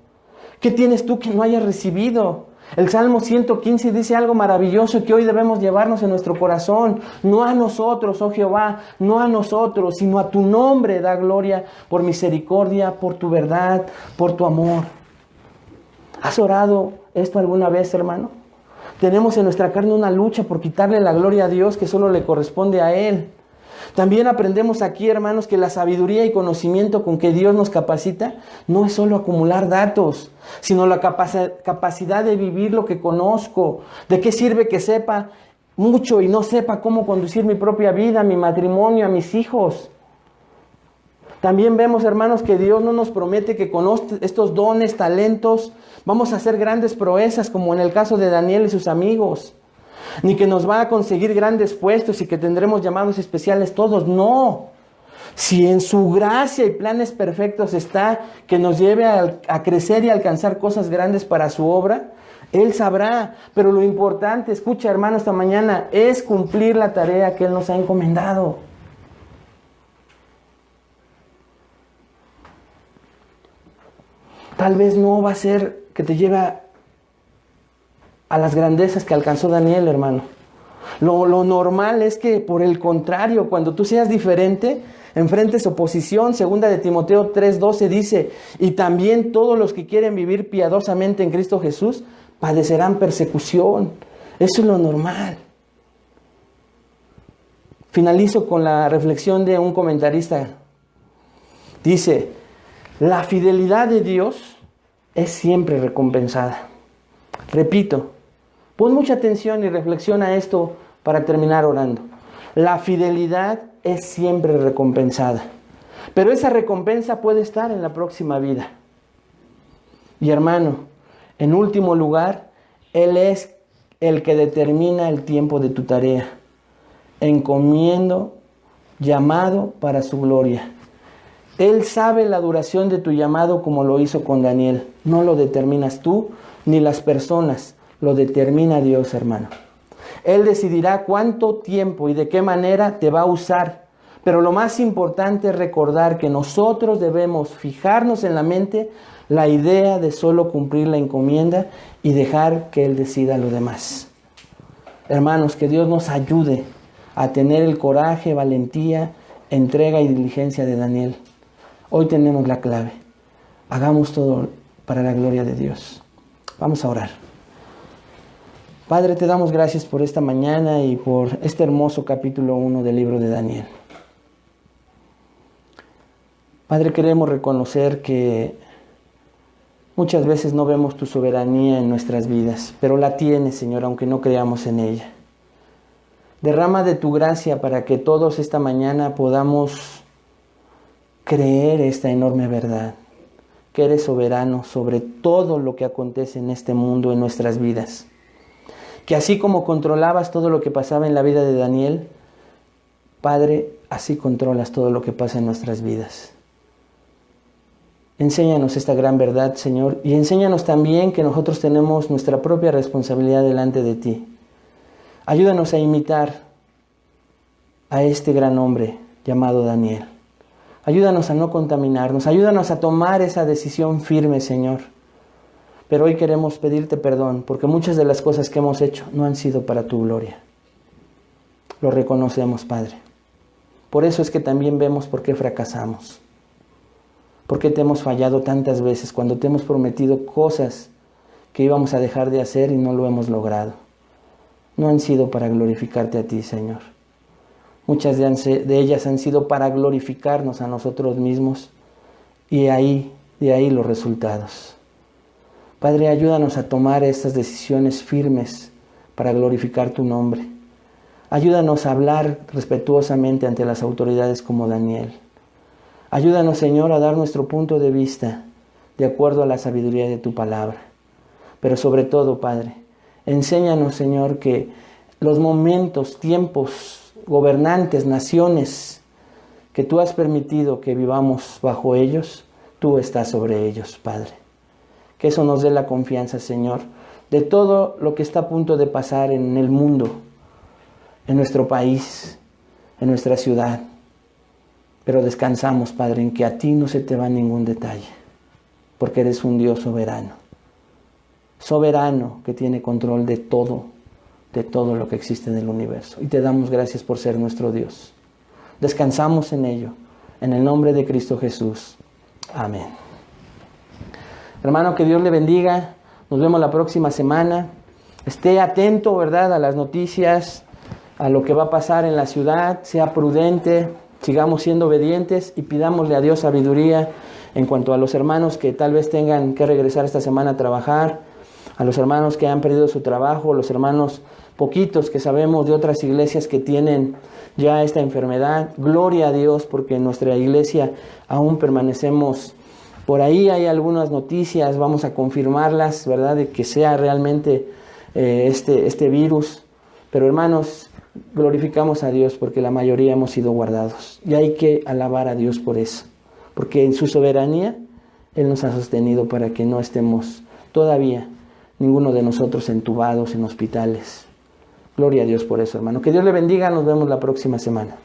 ¿Qué tienes tú que no hayas recibido? El Salmo 115 dice algo maravilloso que hoy debemos llevarnos en nuestro corazón. No a nosotros, oh Jehová, no a nosotros, sino a tu nombre da gloria por misericordia, por tu verdad, por tu amor. ¿Has orado esto alguna vez, hermano? Tenemos en nuestra carne una lucha por quitarle la gloria a Dios que solo le corresponde a Él. También aprendemos aquí, hermanos, que la sabiduría y conocimiento con que Dios nos capacita no es solo acumular datos, sino la capacidad de vivir lo que conozco. ¿De qué sirve que sepa mucho y no sepa cómo conducir mi propia vida, mi matrimonio, a mis hijos? También vemos, hermanos, que Dios no nos promete que con estos dones, talentos, vamos a hacer grandes proezas como en el caso de Daniel y sus amigos. Ni que nos va a conseguir grandes puestos y que tendremos llamados especiales todos. No. Si en su gracia y planes perfectos está que nos lleve a crecer y alcanzar cosas grandes para su obra, Él sabrá. Pero lo importante, escucha, hermano, esta mañana, es cumplir la tarea que Él nos ha encomendado. Tal vez no va a ser que te lleve a las grandezas que alcanzó Daniel, hermano. Lo normal es que, por el contrario, cuando tú seas diferente, enfrentes oposición. 2 de Timoteo 3:12 dice, y también todos los que quieren vivir piadosamente en Cristo Jesús padecerán persecución. Eso es lo normal. Finalizo con la reflexión de un comentarista. Dice, la fidelidad de Dios es siempre recompensada. Repito, pon mucha atención y reflexiona a esto para terminar orando. La fidelidad es siempre recompensada, pero esa recompensa puede estar en la próxima vida. Y hermano, en último lugar, Él es el que determina el tiempo de tu tarea, encomiendo, llamado para su gloria. Él sabe la duración de tu llamado como lo hizo con Daniel. No lo determinas tú ni las personas, lo determina Dios, hermano. Él decidirá cuánto tiempo y de qué manera te va a usar. Pero lo más importante es recordar que nosotros debemos fijarnos en la mente la idea de solo cumplir la encomienda y dejar que Él decida lo demás. Hermanos, que Dios nos ayude a tener el coraje, valentía, entrega y diligencia de Daniel. Hoy tenemos la clave. Hagamos todo para la gloria de Dios. Vamos a orar. Padre, te damos gracias por esta mañana y por este hermoso capítulo 1 del libro de Daniel. Padre, queremos reconocer que muchas veces no vemos tu soberanía en nuestras vidas, pero la tienes, Señor, aunque no creamos en ella. Derrama de tu gracia para que todos esta mañana podamos creer esta enorme verdad, que eres soberano sobre todo lo que acontece en este mundo, en nuestras vidas. Que así como controlabas todo lo que pasaba en la vida de Daniel, Padre, así controlas todo lo que pasa en nuestras vidas. Enséñanos esta gran verdad, Señor, y enséñanos también que nosotros tenemos nuestra propia responsabilidad delante de ti. Ayúdanos a imitar a este gran hombre llamado Daniel. Ayúdanos a no contaminarnos, ayúdanos a tomar esa decisión firme, Señor. Pero hoy queremos pedirte perdón, porque muchas de las cosas que hemos hecho no han sido para tu gloria. Lo reconocemos, Padre. Por eso es que también vemos por qué fracasamos. ¿Por qué te hemos fallado tantas veces cuando te hemos prometido cosas que íbamos a dejar de hacer y no lo hemos logrado? No han sido para glorificarte a ti, Señor. Muchas de ellas han sido para glorificarnos a nosotros mismos y de ahí los resultados. Padre, ayúdanos a tomar estas decisiones firmes para glorificar tu nombre. Ayúdanos a hablar respetuosamente ante las autoridades como Daniel. Ayúdanos, Señor, a dar nuestro punto de vista de acuerdo a la sabiduría de tu palabra. Pero sobre todo, Padre, enséñanos, Señor, que los momentos, tiempos, gobernantes, naciones que tú has permitido que vivamos bajo ellos, tú estás sobre ellos, Padre. Que eso nos dé la confianza, Señor, de todo lo que está a punto de pasar en el mundo, en nuestro país, en nuestra ciudad. Pero descansamos, Padre, en que a ti no se te va ningún detalle, porque eres un Dios soberano. Soberano que tiene control de todo lo que existe en el universo. Y te damos gracias por ser nuestro Dios. Descansamos en ello, en el nombre de Cristo Jesús. Amén. Hermano, que Dios le bendiga. Nos vemos la próxima semana. Esté atento, ¿verdad?, a las noticias, a lo que va a pasar en la ciudad. Sea prudente. Sigamos siendo obedientes y pidámosle a Dios sabiduría en cuanto a los hermanos que tal vez tengan que regresar esta semana a trabajar, a los hermanos que han perdido su trabajo, los hermanos poquitos que sabemos de otras iglesias que tienen ya esta enfermedad. Gloria a Dios, porque en nuestra iglesia aún permanecemos. Por ahí hay algunas noticias, vamos a confirmarlas, ¿verdad?, de que sea realmente este virus. Pero hermanos, glorificamos a Dios porque la mayoría hemos sido guardados. Y hay que alabar a Dios por eso. Porque en su soberanía, Él nos ha sostenido para que no estemos todavía, ninguno de nosotros, entubados en hospitales. Gloria a Dios por eso, hermano. Que Dios le bendiga. Nos vemos la próxima semana.